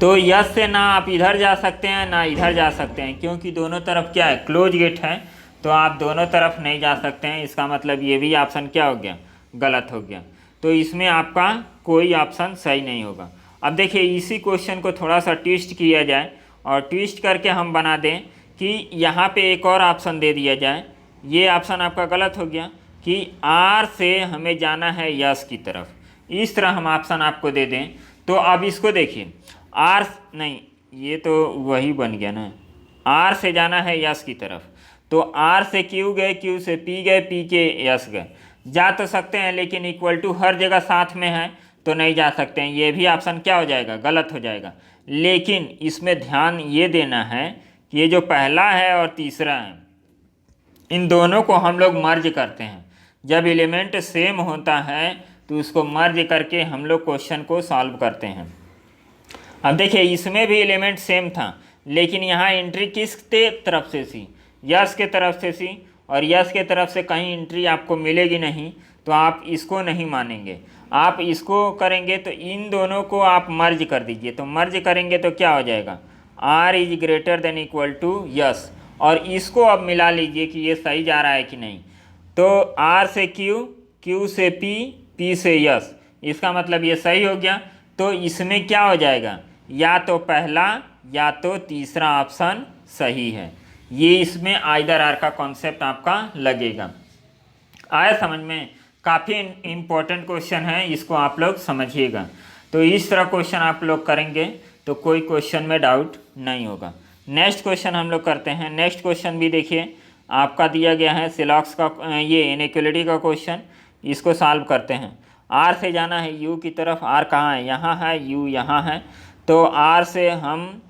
तो यस से ना आप इधर जा सकते हैं ना इधर जा सकते हैं, क्योंकि दोनों तरफ क्या है, क्लोज गेट है, तो आप दोनों तरफ नहीं जा सकते हैं। इसका मतलब ये भी ऑप्शन क्या हो गया, गलत हो गया। तो इसमें आपका कोई ऑप्शन सही नहीं होगा। अब देखिए इसी क्वेश्चन को थोड़ा सा ट्विस्ट किया जाए, और ट्विस्ट करके हम बना दें कि यहाँ पे एक और ऑप्शन दे दिया जाए। ये ऑप्शन आपका गलत हो गया कि आर से हमें जाना है यस की तरफ, इस तरह हम ऑप्शन आपको दे दें। तो अब इसको देखिए, आर नहीं, ये तो वही बन गया ना, आर से जाना है यस की तरफ, तो आर से क्यू गए, क्यू से पी गए, पी के यस गए। जा तो सकते हैं, लेकिन इक्वल टू हर जगह साथ में है तो नहीं जा सकते हैं, ये भी ऑप्शन क्या हो जाएगा, गलत हो जाएगा। लेकिन इसमें ध्यान ये देना है कि ये जो पहला है और तीसरा है, इन दोनों को हम लोग मर्ज करते हैं। जब एलिमेंट सेम होता है तो उसको मर्ज करके हम लोग क्वेश्चन को सॉल्व करते हैं। अब देखिए इसमें भी एलिमेंट सेम था, लेकिन यहाँ एंट्री किस तरफ से थी, यस के तरफ से थी, और यस के तरफ से कहीं एंट्री आपको मिलेगी नहीं, तो आप इसको नहीं मानेंगे। आप इसको करेंगे तो इन दोनों को आप मर्ज कर दीजिए, तो मर्ज करेंगे तो क्या हो जाएगा, R is greater than equal to S, और इसको अब मिला लीजिए कि ये सही जा रहा है कि नहीं। तो आर से क्यू, क्यू से पी, पी से यस, इसका मतलब ये सही हो गया। तो इसमें क्या हो जाएगा, या तो पहला या तो तीसरा ऑप्शन सही है। ये इसमें आइदर आर का कॉन्सेप्ट आपका लगेगा। आया समझ में? काफ़ी इम्पोर्टेंट क्वेश्चन है, इसको आप लोग समझिएगा। तो इस तरह क्वेश्चन आप लोग करेंगे तो कोई क्वेश्चन में डाउट नहीं होगा। नेक्स्ट क्वेश्चन हम लोग करते हैं। नेक्स्ट क्वेश्चन भी देखिए आपका दिया गया है सिलॉक्स का ये इनइक्वलिटी का क्वेश्चन, इसको सॉल्व करते हैं। आर से जाना है यू की तरफ, आर कहाँ है, यहाँ है, यू यहाँ है, तो आर से हम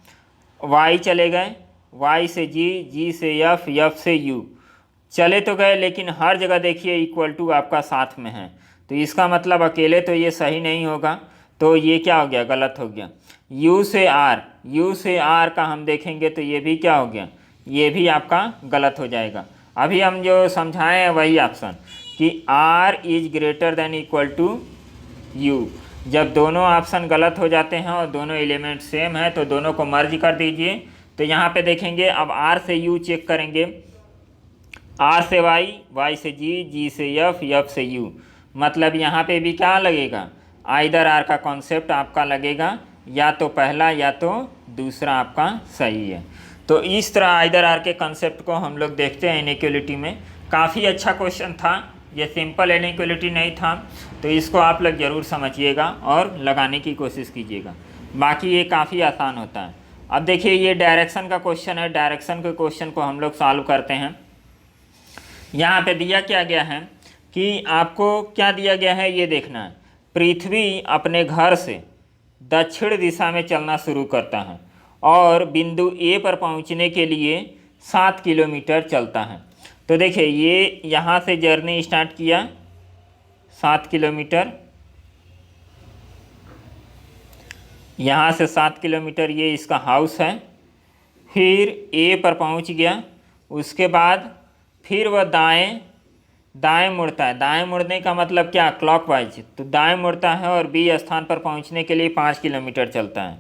वाई चले गए, वाई से जी, जी से एफ, एफ से यू चले तो गए, लेकिन हर जगह देखिए इक्वल टू आपका साथ में है, तो इसका मतलब अकेले तो ये सही नहीं होगा, तो ये क्या हो गया, गलत हो गया। यू से आर, यू से आर का हम देखेंगे तो ये भी क्या हो गया, ये भी आपका गलत हो जाएगा। अभी हम जो समझाए हैं वही ऑप्शन कि R is greater than equal to U. जब दोनों ऑप्शन गलत हो जाते हैं और दोनों एलिमेंट सेम है तो दोनों को मर्ज कर दीजिए। तो यहाँ पे देखेंगे, अब आर से यू चेक करेंगे, आर से वाई, वाई से जी, जी से एफ, एफ से यू, मतलब यहाँ पे भी क्या लगेगा, आइदर आर का कॉन्सेप्ट आपका लगेगा, या तो पहला या तो दूसरा आपका सही है। तो इस तरह आइदर आर के कॉन्सेप्ट को हम लोग देखते हैं इनइक्वलिटी में। काफ़ी अच्छा क्वेश्चन था, ये सिंपल इनइक्वलिटी नहीं था, तो इसको आप लोग ज़रूर समझिएगा और लगाने की कोशिश कीजिएगा। बाकी ये काफ़ी आसान होता है। अब देखिए ये डायरेक्शन का क्वेश्चन है, डायरेक्शन के क्वेश्चन को हम लोग सॉल्व करते हैं। यहाँ पे दिया क्या गया है कि आपको क्या दिया गया है ये देखना है। पृथ्वी अपने घर से दक्षिण दिशा में चलना शुरू करता है और बिंदु ए पर पहुँचने के लिए 7 किलोमीटर चलता है। तो देखिए ये यहाँ से जर्नी स्टार्ट किया 7 किलोमीटर, यहाँ से 7 किलोमीटर ये इसका हाउस है, फिर ए पर पहुँच गया, उसके बाद फिर वह दाएं मुड़ता है। दाएं मुड़ने का मतलब क्या, क्लॉकवाइज, तो दाएं मुड़ता है और बी स्थान पर पहुंचने के लिए 5 किलोमीटर चलता है।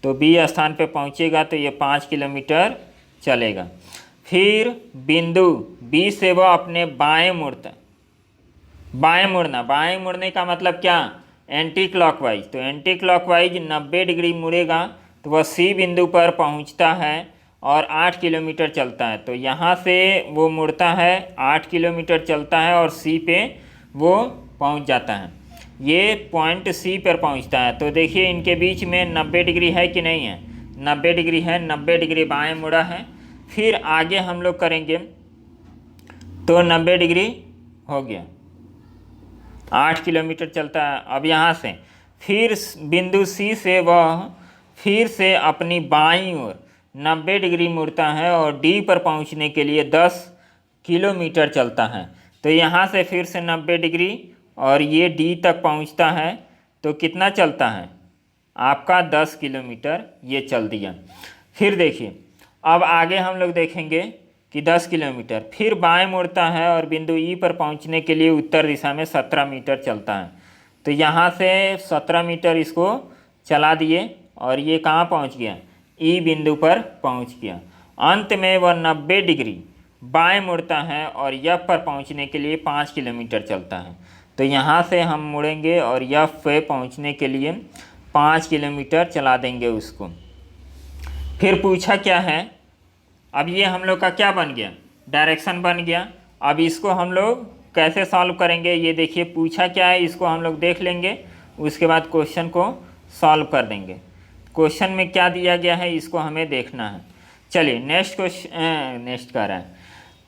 तो बी स्थान पर पहुंचेगा तो ये 5 किलोमीटर चलेगा। फिर बिंदु बी से वह अपने बाएं मुड़ता है, बाएं मुड़ना, बाएं मुड़ने का मतलब क्या, एंटी क्लॉकवाइज, तो एंटी क्लॉकवाइज 90 डिग्री मुड़ेगा तो वह सी बिंदु पर पहुंचता है और 8 किलोमीटर चलता है। तो यहाँ से वो मुड़ता है, 8 किलोमीटर चलता है और सी पे वो पहुँच जाता है, ये पॉइंट सी पर पहुँचता है। तो देखिए इनके बीच में 90 डिग्री है कि नहीं है, 90 डिग्री है, 90 डिग्री बाएं मुड़ा है। फिर आगे हम लोग करेंगे तो 90 डिग्री हो गया, 8 किलोमीटर चलता है। अब यहाँ से फिर बिंदु सी से वह फिर से अपनी बाईं ओर 90 डिग्री मुड़ता है और डी पर पहुंचने के लिए 10 किलोमीटर चलता है। तो यहाँ से फिर से 90 डिग्री और ये डी तक पहुंचता है, तो कितना चलता है आपका 10 किलोमीटर ये चल दिया। फिर देखिए अब आगे हम लोग देखेंगे कि 10 किलोमीटर फिर बाएं मुड़ता है और बिंदु ई पर पहुंचने के लिए उत्तर दिशा में 17 मीटर चलता है। तो यहाँ से 17 मीटर इसको चला दिए और ये कहाँ पहुँच गया, ई बिंदु पर पहुँच गया। अंत में वह 90 डिग्री बाएं मुड़ता है और एफ पर पहुँचने के लिए 5 किलोमीटर चलता है। तो यहाँ से हम मुड़ेंगे और एफ पे पहुँचने के लिए 5 किलोमीटर चला देंगे उसको। फिर पूछा क्या है, अब ये हम लोग का क्या बन गया, डायरेक्शन बन गया। अब इसको हम लोग कैसे सॉल्व करेंगे, ये देखिए पूछा क्या है, इसको हम लोग देख लेंगे, उसके बाद क्वेश्चन को सॉल्व कर देंगे। क्वेश्चन में क्या दिया गया है इसको हमें देखना है। चलिए नेक्स्ट क्वेश्चन, नेक्स्ट कर रहा है,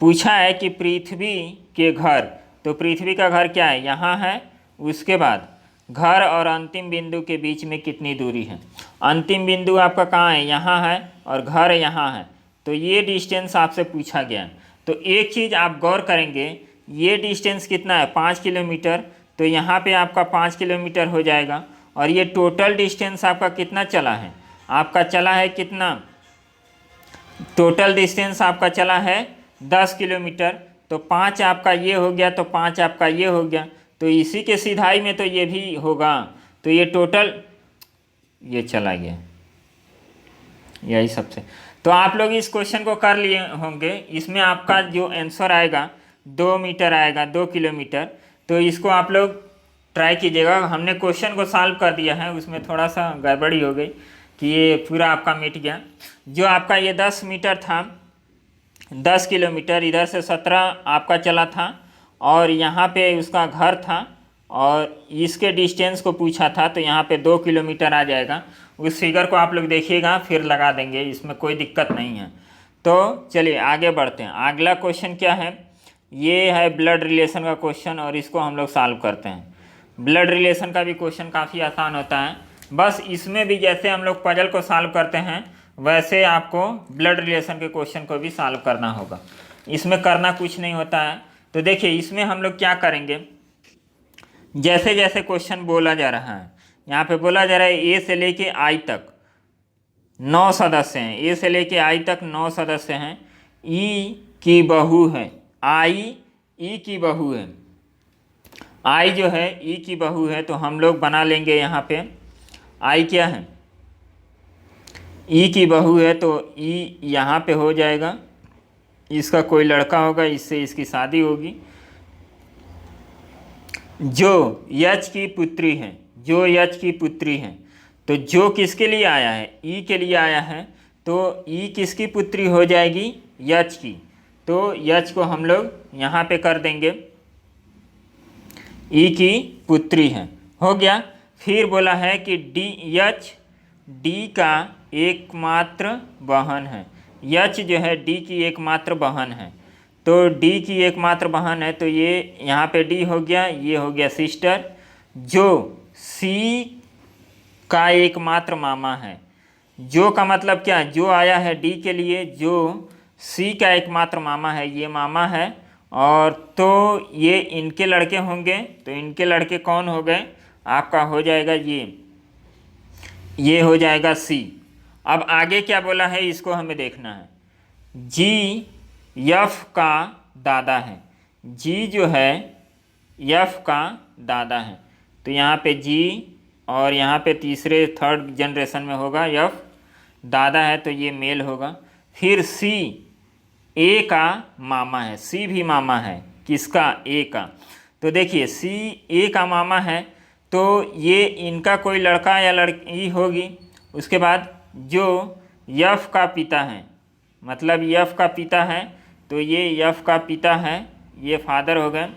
पूछा है कि पृथ्वी के घर, तो पृथ्वी का घर क्या है, यहाँ है, उसके बाद घर और अंतिम बिंदु के बीच में कितनी दूरी है। अंतिम बिंदु आपका कहाँ है, यहाँ है, और घर यहाँ है, तो ये डिस्टेंस आपसे पूछा गया है। तो एक चीज़ आप गौर करेंगे, ये डिस्टेंस कितना है 5 किलोमीटर, तो यहाँ पे आपका 5 किलोमीटर हो जाएगा। और ये टोटल डिस्टेंस आपका कितना चला है, आपका चला है कितना, टोटल डिस्टेंस आपका चला है 10 किलोमीटर। तो 5 आपका ये हो गया, तो 5 आपका ये हो गया, तो इसी के सीधाई में तो ये भी होगा, तो ये टोटल ये चला गया, यही सबसे। तो आप लोग इस क्वेश्चन को कर लिए होंगे, इसमें आपका जो आंसर आएगा 2 मीटर आएगा, 2 किलोमीटर। तो इसको आप लोग ट्राई कीजिएगा। हमने क्वेश्चन को सॉल्व कर दिया है, उसमें थोड़ा सा गड़बड़ी हो गई कि ये पूरा आपका मिट गया। जो आपका ये 10 मीटर था, 10 किलोमीटर, इधर से 17 आपका चला था और यहाँ पे उसका घर था और इसके डिस्टेंस को पूछा था, तो यहाँ पे 2 किलोमीटर आ जाएगा। उस फिगर को आप लोग देखिएगा, फिर लगा देंगे, इसमें कोई दिक्कत नहीं है। तो तो चलिए आगे बढ़ते हैं। अगला क्वेश्चन क्या है, ये है ब्लड रिलेशन का क्वेश्चन और इसको हम लोग सॉल्व करते हैं। ब्लड रिलेशन का भी क्वेश्चन काफ़ी आसान होता है, बस इसमें भी जैसे हम लोग पजल को सॉल्व करते हैं वैसे आपको ब्लड रिलेशन के क्वेश्चन को भी सॉल्व करना होगा। इसमें करना कुछ नहीं होता है। तो देखिए इसमें हम लोग क्या करेंगे, जैसे जैसे क्वेश्चन बोला जा रहा है, यहाँ पे बोला जा रहा है ए से लेके आई तक 9 सदस्य हैं, ए से लेके आई तक 9 सदस्य हैं, ई की बहू है, आई ई की बहू है, आई जो है ई की बहू है, तो हम लोग बना लेंगे यहाँ पे आई क्या है, ई की बहू है, तो ई यहाँ पे हो जाएगा, इसका कोई लड़का होगा, इससे इसकी शादी होगी, जो यच की पुत्री है, जो यच की पुत्री है, तो जो किसके लिए आया है, ई के लिए आया है, तो ई किसकी पुत्री हो जाएगी, यच की, तो यच को हम लोग यहाँ पे कर देंगे ई की पुत्री है, हो गया। फिर बोला है कि डी यच डी का एकमात्र बहन है, यच जो है डी की एकमात्र बहन है, तो डी की एकमात्र बहन है, तो ये यहाँ पे डी हो गया, ये हो गया सिस्टर, जो सी का एकमात्र मामा है, जो का मतलब क्या, जो आया है डी के लिए, जो सी का एकमात्र मामा है, ये मामा है, और तो ये इनके लड़के होंगे, तो इनके लड़के कौन हो गए, आपका हो जाएगा ये हो जाएगा सी। अब आगे क्या बोला है इसको हमें देखना है, जी यफ का दादा है, जी जो है यफ का दादा है, तो यहाँ पे जी और यहाँ पे तीसरे थर्ड जनरेशन में होगा यफ दादा है, तो ये मेल होगा। फिर सी ए का मामा है, सी भी मामा है, किसका, ए का, तो देखिए सी ए का मामा है, तो ये इनका कोई लड़का या लड़की होगी। उसके बाद जो यफ का पिता है, मतलब यफ का पिता है, तो ये यफ का पिता है, ये फादर हो गए।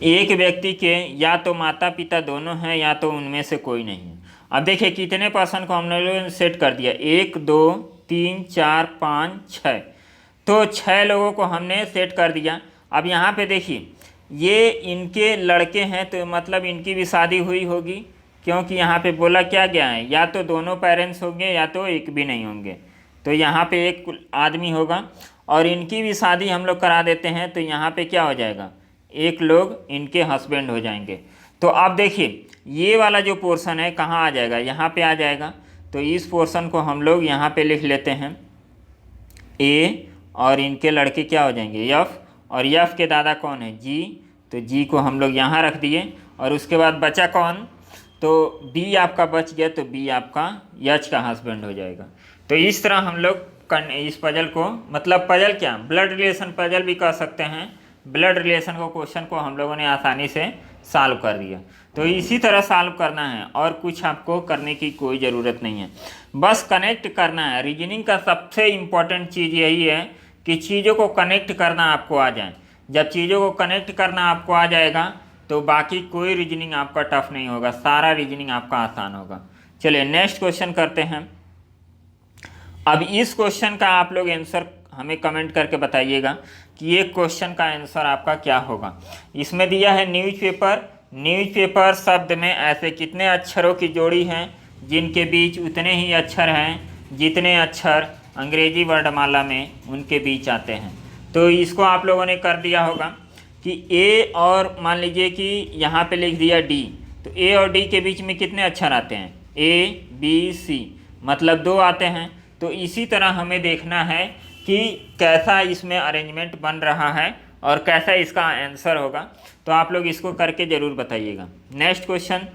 एक व्यक्ति के या तो माता पिता दोनों हैं या तो उनमें से कोई नहीं है। अब देखिए कितने पर्सन को हमने लोगों ने सेट कर दिया, 1 2 3 4 5 6, तो 6 लोगों को हमने सेट कर दिया। अब यहाँ पे देखिए ये इनके लड़के हैं, तो मतलब इनकी भी शादी हुई होगी, क्योंकि यहाँ पे बोला क्या गया है, या तो दोनों पेरेंट्स होंगे या तो एक भी नहीं होंगे, तो यहाँ पे एक आदमी होगा, और इनकी भी शादी हम लोग करा देते हैं, तो यहाँ पे क्या हो जाएगा, एक लोग इनके हस्बैंड हो जाएंगे। तो अब देखिए ये वाला जो पोर्शन है कहाँ आ जाएगा, यहाँ पे आ जाएगा, तो इस पोर्शन को हम लोग यहाँ पे लिख लेते हैं ए, और इनके लड़के क्या हो जाएंगे यफ, और यफ के दादा कौन है जी, तो जी को हम लोग यहाँ रख दिए, और उसके बाद बचा कौन, तो बी आपका बच गया, तो बी आपका यच का हस्बैंड हो जाएगा। तो इस तरह हम लोग इस पजल को, मतलब पजल क्या, ब्लड रिलेशन पजल भी कह सकते हैं, ब्लड रिलेशन को क्वेश्चन को हम लोगों ने आसानी से सॉल्व कर दिया। तो इसी तरह सॉल्व करना है, और कुछ आपको करने की कोई ज़रूरत नहीं है, बस कनेक्ट करना है। रीजनिंग का सबसे इम्पॉर्टेंट चीज़ यही है कि चीज़ों को कनेक्ट करना आपको आ जाए। जब चीज़ों को कनेक्ट करना आपको आ जाएगा तो बाकी कोई रीजनिंग आपका टफ नहीं होगा, सारा रीजनिंग आपका आसान होगा। चलिए नेक्स्ट क्वेश्चन करते हैं। अब इस क्वेश्चन का आप लोग आंसर हमें कमेंट करके बताइएगा कि ये क्वेश्चन का आंसर आपका क्या होगा। इसमें दिया है न्यूज़पेपर, न्यूज़पेपर शब्द में ऐसे कितने अक्षरों की जोड़ी हैं जिनके बीच उतने ही अक्षर हैं जितने अक्षर अंग्रेजी वर्णमाला में उनके बीच आते हैं। तो इसको आप लोगों ने कर दिया होगा कि ए और मान लीजिए कि यहाँ पे लिख दिया डी, तो ए और डी के बीच में कितने अक्षर आते हैं, ए बी सी, मतलब 2 आते हैं। तो इसी तरह हमें देखना है कि कैसा इसमें अरेंजमेंट बन रहा है और कैसा इसका आंसर होगा। तो आप लोग इसको करके ज़रूर बताइएगा। नेक्स्ट क्वेश्चन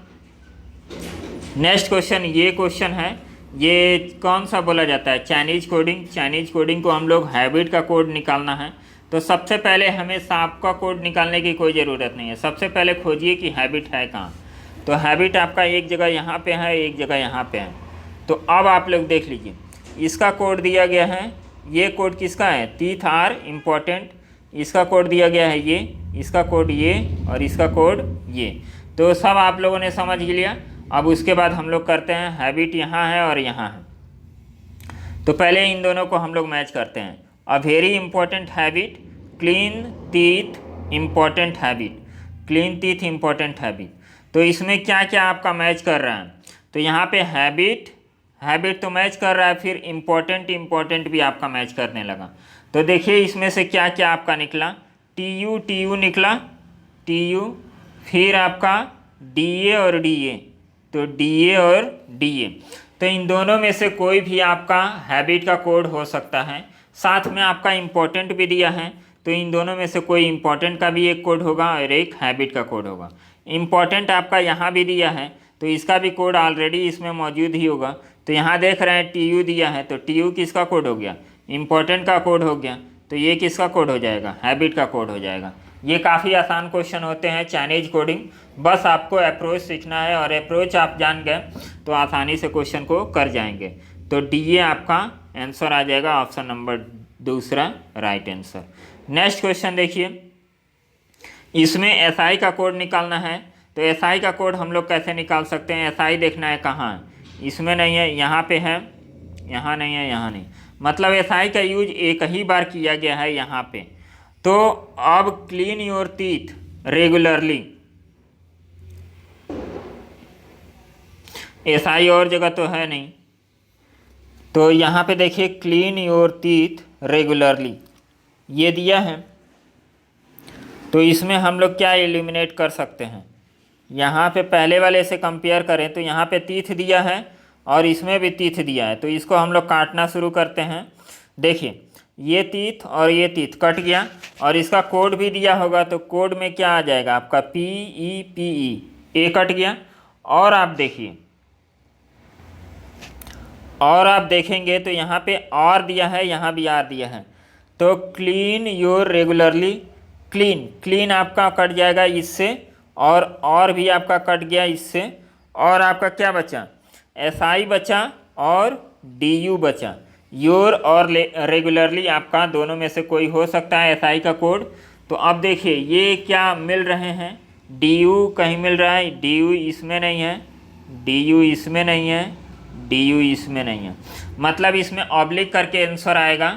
ये क्वेश्चन है, ये कौन सा बोला जाता है, चाइनीज़ कोडिंग। चाइनीज़ कोडिंग को हम लोग हैबिट का कोड निकालना है। तो सबसे पहले हमें सांप का कोड निकालने की कोई ज़रूरत नहीं है, सबसे पहले खोजिए कि हैबिट है कहाँ। तो हैबिट आपका एक जगह यहाँ पे है, एक जगह यहाँ पे है। तो अब आप लोग देख लीजिए, इसका कोड दिया गया है, ये कोड किसका है, टीथ आर इम्पॉर्टेंट, इसका कोड दिया गया है ये, इसका कोड ये, और इसका कोड ये। तो सब आप लोगों ने समझ लिया। अब उसके बाद हम लोग करते हैं हैबिट यहाँ है और यहाँ है। तो पहले इन दोनों को हम लोग मैच करते हैं। A very important habit, clean teeth important habit, clean teeth important habit. तो इसमें क्या क्या आपका मैच कर रहा है? तो यहाँ पे हैबिट तो मैच कर रहा है, फिर इम्पॉर्टेंट भी आपका मैच करने लगा। तो देखिए इसमें से क्या क्या आपका निकला, टी यू निकला, टी यू, फिर आपका डी ए और डी ए, तो डी ए और डी ए। तो इन दोनों में से कोई भी आपका हैबिट का कोड हो सकता है। साथ में आपका इम्पोर्टेंट भी दिया है, तो इन दोनों में से कोई इम्पोर्टेंट का भी एक कोड होगा और एक हैबिट का कोड होगा। इम्पॉर्टेंट आपका यहाँ भी दिया है, तो इसका भी कोड ऑलरेडी इसमें मौजूद ही होगा। तो यहाँ देख रहे हैं टी यू दिया है, तो टी यू किसका कोड हो गया? इम्पॉर्टेंट का कोड हो गया। तो ये किसका कोड हो जाएगा? हैबिट का कोड हो जाएगा। ये काफ़ी आसान क्वेश्चन होते हैं चाइनीज कोडिंग, बस आपको अप्रोच सीखना है और अप्रोच आप जान गए तो आसानी से क्वेश्चन को कर जाएंगे। तो डी ए आपका आंसर आ जाएगा, ऑप्शन नंबर दूसरा राइट आंसर। नेक्स्ट क्वेश्चन देखिए, इसमें एस आई का कोड निकालना है। तो एस आई का कोड हम लोग कैसे निकाल सकते हैं? एस आई देखना है कहाँ है, इसमें नहीं है, यहाँ पे है, यहाँ नहीं है, यहाँ नहीं, मतलब एस आई का यूज एक ही बार किया गया है यहाँ पे। तो अब clean your teeth regularly, S I और जगह तो है नहीं, तो यहाँ पे देखिए क्लीन योर टीथ रेगुलरली ये दिया है। तो इसमें हम लोग क्या एलिमिनेट कर सकते हैं? यहाँ पे पहले वाले से कंपेयर करें तो यहाँ पे टीथ दिया है और इसमें भी टीथ दिया है, तो इसको हम लोग काटना शुरू करते हैं। देखिए ये टीथ और ये टीथ कट गया और इसका कोड भी दिया होगा, तो कोड में क्या आ जाएगा आपका? PE, ए कट गया। और आप देखिए, और आप देखेंगे तो यहाँ पे आर दिया है, यहाँ भी आर दिया है। तो क्लीन योर रेगुलरली, क्लीन आपका कट जाएगा इससे, और भी आपका कट गया इससे, और आपका क्या बचा? SI बचा और DU बचा। योर और रेगुलरली आपका दोनों में से कोई हो सकता है SI का कोड। तो अब देखिए ये क्या मिल रहे हैं? DU कहीं मिल रहा है, DU इसमें नहीं है, DU इसमें नहीं है, DU इसमें नहीं है, मतलब इसमें ऑब्लिक करके आंसर आएगा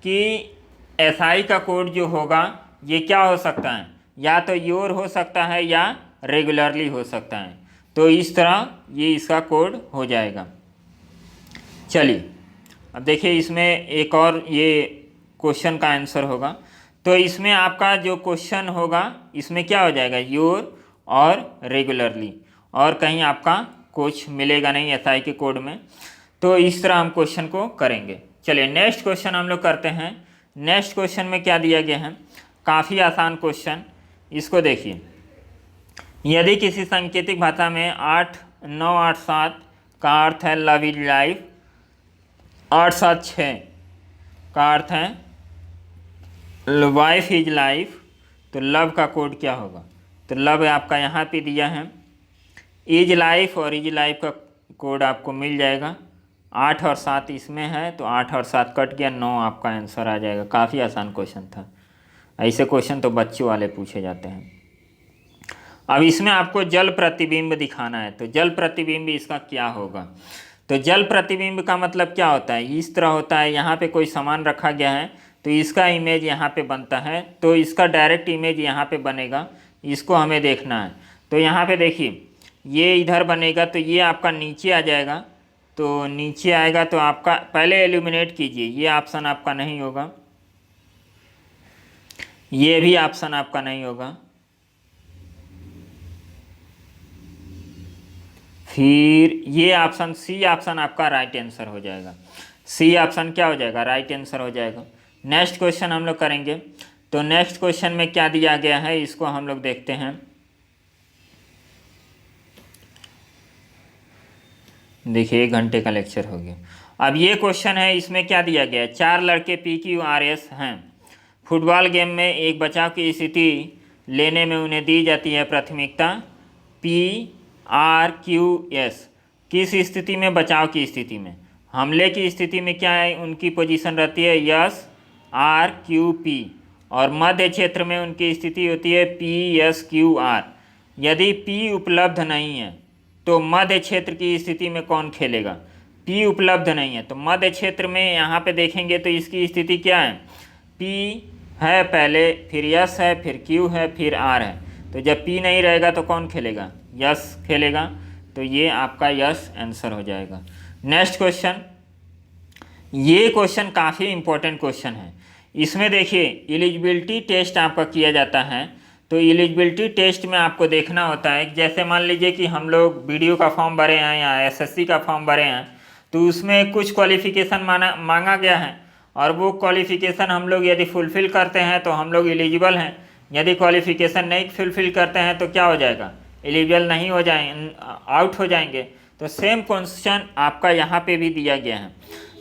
कि SI का कोड जो होगा ये क्या हो सकता है? या तो योर हो सकता है या रेगुलरली हो सकता है। तो इस तरह ये इसका कोड हो जाएगा। चलिए अब देखिए इसमें एक और ये क्वेश्चन का आंसर होगा। तो इसमें आपका जो क्वेश्चन होगा इसमें क्या हो जाएगा? योर और रेगुलरली, और कहीं आपका कुछ मिलेगा नहीं एसआई के कोड में। तो इस तरह हम क्वेश्चन को करेंगे। चलिए नेक्स्ट क्वेश्चन हम लोग करते हैं। नेक्स्ट क्वेश्चन में क्या दिया गया है? काफ़ी आसान क्वेश्चन, इसको देखिए। यदि किसी सांकेतिक भाषा में 8, 9, 8, 7 का अर्थ है लव इज लाइफ, 8, 7, 6 का अर्थ है वाइफ इज लाइफ, तो लव का कोड क्या होगा? तो लव आपका यहाँ पे दिया है, इज लाइफ और इज लाइफ का कोड आपको मिल जाएगा। 8 और 7 इसमें है, तो 8 और 7 कट गया, 9 आपका आंसर आ जाएगा। काफ़ी आसान क्वेश्चन था, ऐसे क्वेश्चन तो बच्चों वाले पूछे जाते हैं। अब इसमें आपको जल प्रतिबिंब दिखाना है, तो जल प्रतिबिंब इसका क्या होगा? तो जल प्रतिबिंब का मतलब क्या होता है? इस तरह होता है, यहाँ पे कोई सामान रखा गया है तो इसका इमेज यहाँ पे बनता है, तो इसका डायरेक्ट इमेज यहाँ पे बनेगा, इसको हमें देखना है। तो यहाँ पे देखिए ये इधर बनेगा, तो ये आपका नीचे आ जाएगा, तो नीचे आएगा तो आपका पहले एलिमिनेट कीजिए, ये ऑप्शन आपका नहीं होगा, ये भी ऑप्शन आपका नहीं होगा, फिर ये ऑप्शन सी ऑप्शन आपका राइट आंसर हो जाएगा। सी ऑप्शन क्या हो जाएगा? राइट आंसर हो जाएगा। नेक्स्ट क्वेश्चन हम लोग करेंगे। तो नेक्स्ट क्वेश्चन में क्या दिया गया है इसको हम लोग देखते हैं। देखिए 1 घंटे का लेक्चर हो गया। अब ये क्वेश्चन है, इसमें क्या दिया गया है? 4 लड़के PQRS हैं। फुटबॉल गेम में एक बचाव की स्थिति लेने में उन्हें दी जाती है प्राथमिकता PRQS। किस स्थिति में? बचाव की स्थिति में। हमले की स्थिति में क्या है? उनकी पोजीशन रहती है SRQP, और मध्य क्षेत्र में उनकी स्थिति होती है PSQR। यदि P उपलब्ध नहीं है तो मध्य क्षेत्र की स्थिति में कौन खेलेगा? पी उपलब्ध नहीं है। तो मध्य क्षेत्र में यहाँ पे देखेंगे तो इसकी स्थिति क्या है, पी है पहले, फिर यस है, फिर क्यू है, फिर आर है। तो जब पी नहीं रहेगा तो कौन खेलेगा, यस खेलेगा। तो ये आपका यस आंसर हो जाएगा। नेक्स्ट क्वेश्चन, ये क्वेश्चन काफ़ी इंपॉर्टेंट क्वेश्चन है। इसमें देखिए एलिजिबिलिटी टेस्ट आपका किया जाता है। तो एलिजिबिलिटी टेस्ट में आपको देखना होता है, जैसे मान लीजिए कि हम लोग बीडीओ का फॉर्म भरे हैं या एसएससी का फॉर्म भरे हैं, तो उसमें कुछ क्वालिफिकेशन मांगा गया है, और वो क्वालिफिकेशन हम लोग यदि फुलफ़िल करते हैं तो हम लोग एलिजिबल हैं। यदि क्वालिफिकेशन नहीं फुलफ़िल करते हैं तो क्या हो जाएगा, एलिजिबल नहीं हो जाएंगे, आउट हो जाएंगे। तो सेम क्वेश्चन आपका यहाँ पे भी दिया गया है।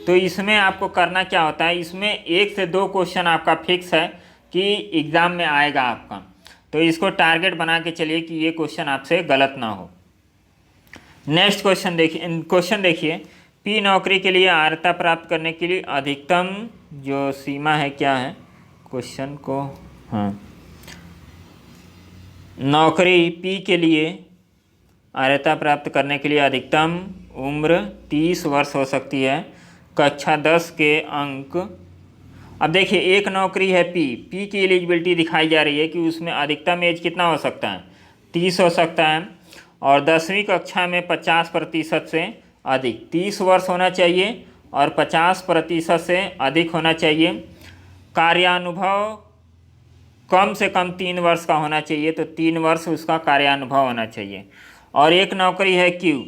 तो इसमें आपको करना क्या होता है, इसमें 1 से 2 क्वेश्चन आपका फिक्स है कि एग्ज़ाम में आएगा आपका। तो इसको टारगेट बना के चलिए कि ये क्वेश्चन आपसे गलत ना हो। नेक्स्ट क्वेश्चन देखिए, पी नौकरी के लिए अर्हता प्राप्त करने के लिए अधिकतम जो सीमा है क्या है, क्वेश्चन को, हाँ, नौकरी पी के लिए अर्हता प्राप्त करने के लिए अधिकतम उम्र 30 वर्ष हो सकती है। कक्षा 10 के अंक, अब देखिए एक नौकरी है पी की एलिजिबिलिटी दिखाई जा रही है कि उसमें अधिकतम एज कितना हो सकता है, 30 हो सकता है, और 10वीं कक्षा में 50% से अधिक, 30 वर्ष होना चाहिए और 50% से अधिक होना चाहिए। कार्यानुभव कम से कम 3 वर्ष का होना चाहिए, तो 3 वर्ष उसका कार्यानुभव होना चाहिए। और एक नौकरी है क्यू,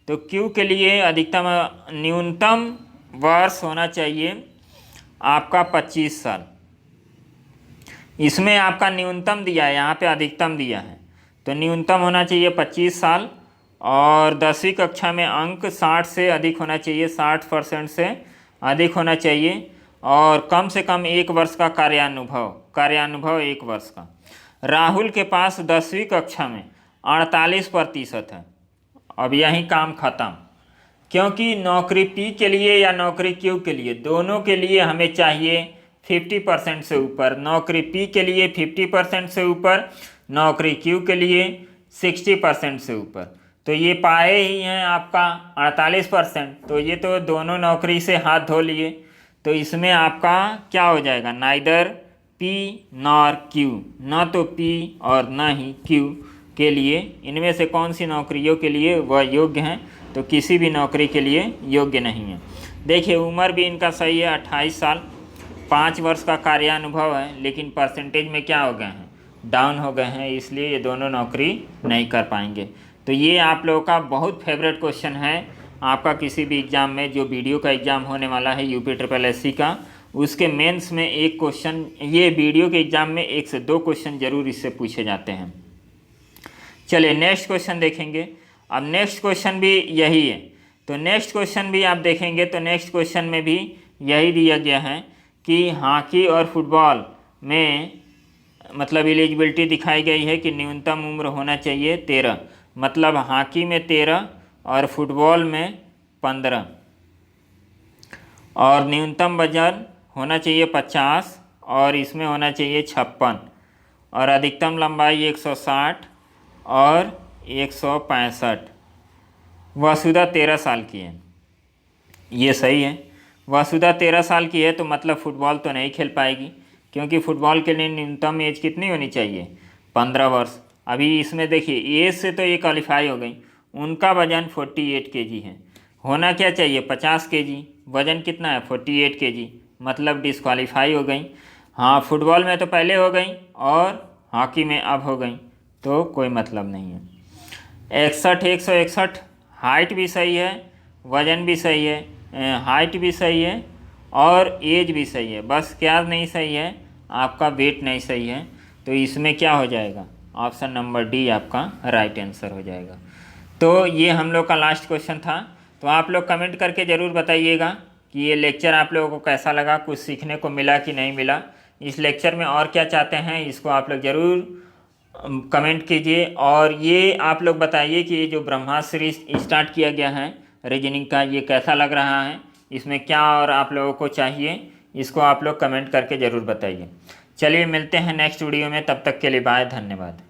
तो क्यू के लिए अधिकतम न्यूनतम वर्ष होना चाहिए आपका 25 साल। इसमें आपका न्यूनतम दिया है, यहाँ पे अधिकतम दिया है, तो न्यूनतम होना चाहिए 25 साल। और 10वीं कक्षा में अंक 60 से अधिक होना चाहिए, 60% से अधिक होना चाहिए, और कम से कम 1 वर्ष का कार्यानुभव 1 वर्ष का। राहुल के पास 10वीं कक्षा में 48% है। अब यहीं काम ख़त्म, क्योंकि नौकरी पी के लिए या नौकरी क्यू के लिए, दोनों के लिए हमें चाहिए 50% से ऊपर। नौकरी पी के लिए 50% से ऊपर, नौकरी क्यू के लिए 60% से ऊपर। तो ये पाए ही हैं आपका 48%, तो ये तो दोनों नौकरी से हाथ धो लिए। तो इसमें आपका क्या हो जाएगा, नाइदर पी नॉर क्यू, ना तो पी और ना ही क्यू के लिए, इनमें से कौन सी नौकरियों के लिए वह योग्य हैं, तो किसी भी नौकरी के लिए योग्य नहीं है। देखिए उम्र भी इनका सही है, 28 साल, 5 वर्ष का कार्यानुभव है, लेकिन परसेंटेज में क्या हो गए हैं, डाउन हो गए हैं, इसलिए ये दोनों नौकरी नहीं कर पाएंगे। तो ये आप लोगों का बहुत फेवरेट क्वेश्चन है आपका किसी भी एग्ज़ाम में, जो वीडियो का एग्ज़ाम होने वाला है UPSSC का, उसके मेंस में एक क्वेश्चन, ये वीडियो के एग्ज़ाम में 1 से 2 क्वेश्चन जरूर इससे पूछे जाते हैं। चलिए नेक्स्ट क्वेश्चन देखेंगे। अब नेक्स्ट क्वेश्चन भी यही है, तो नेक्स्ट क्वेश्चन भी आप देखेंगे तो नेक्स्ट क्वेश्चन में भी यही दिया गया है कि हॉकी और फुटबॉल में मतलब एलिजिबिलिटी दिखाई गई है कि न्यूनतम उम्र होना चाहिए 13, मतलब हॉकी में 13 और फुटबॉल में 15, और न्यूनतम वजन होना चाहिए 50 और इसमें होना चाहिए 56, और अधिकतम लंबाई 160 और 165। वासुदा 13 साल की है, ये सही है। वासुदा 13 साल की है तो मतलब फ़ुटबॉल तो नहीं खेल पाएगी, क्योंकि फ़ुटबॉल के लिए न्यूनतम एज कितनी होनी चाहिए, 15 वर्ष। अभी इसमें देखिए एज से तो ये क्वालिफाई हो गई, उनका वजन 48 kg है, होना क्या चाहिए 50 kg, वजन कितना है 48 kg, मतलब डिस्क्वालीफाई हो गई। हाँ फुटबॉल में तो पहले हो गई और हॉकी में अब हो गई, तो कोई मतलब नहीं है। 161 हाइट भी सही है, वज़न भी सही है, हाइट भी सही है और एज भी सही है, बस क्या नहीं सही है, आपका वेट नहीं सही है। तो इसमें क्या हो जाएगा, ऑप्शन नंबर डी आपका राइट आंसर हो जाएगा। तो ये हम लोग का लास्ट क्वेश्चन था। तो आप लोग कमेंट करके ज़रूर बताइएगा कि ये लेक्चर आप लोगों को कैसा लगा, कुछ सीखने को मिला कि नहीं मिला, इस लेक्चर में और क्या चाहते हैं इसको आप लोग ज़रूर कमेंट कीजिए। और ये आप लोग बताइए कि ये जो ब्रह्मास्त्र सीरीज स्टार्ट किया गया है रीजनिंग का, ये कैसा लग रहा है, इसमें क्या और आप लोगों को चाहिए, इसको आप लोग कमेंट करके ज़रूर बताइए। चलिए मिलते हैं नेक्स्ट वीडियो में, तब तक के लिए बाय, धन्यवाद।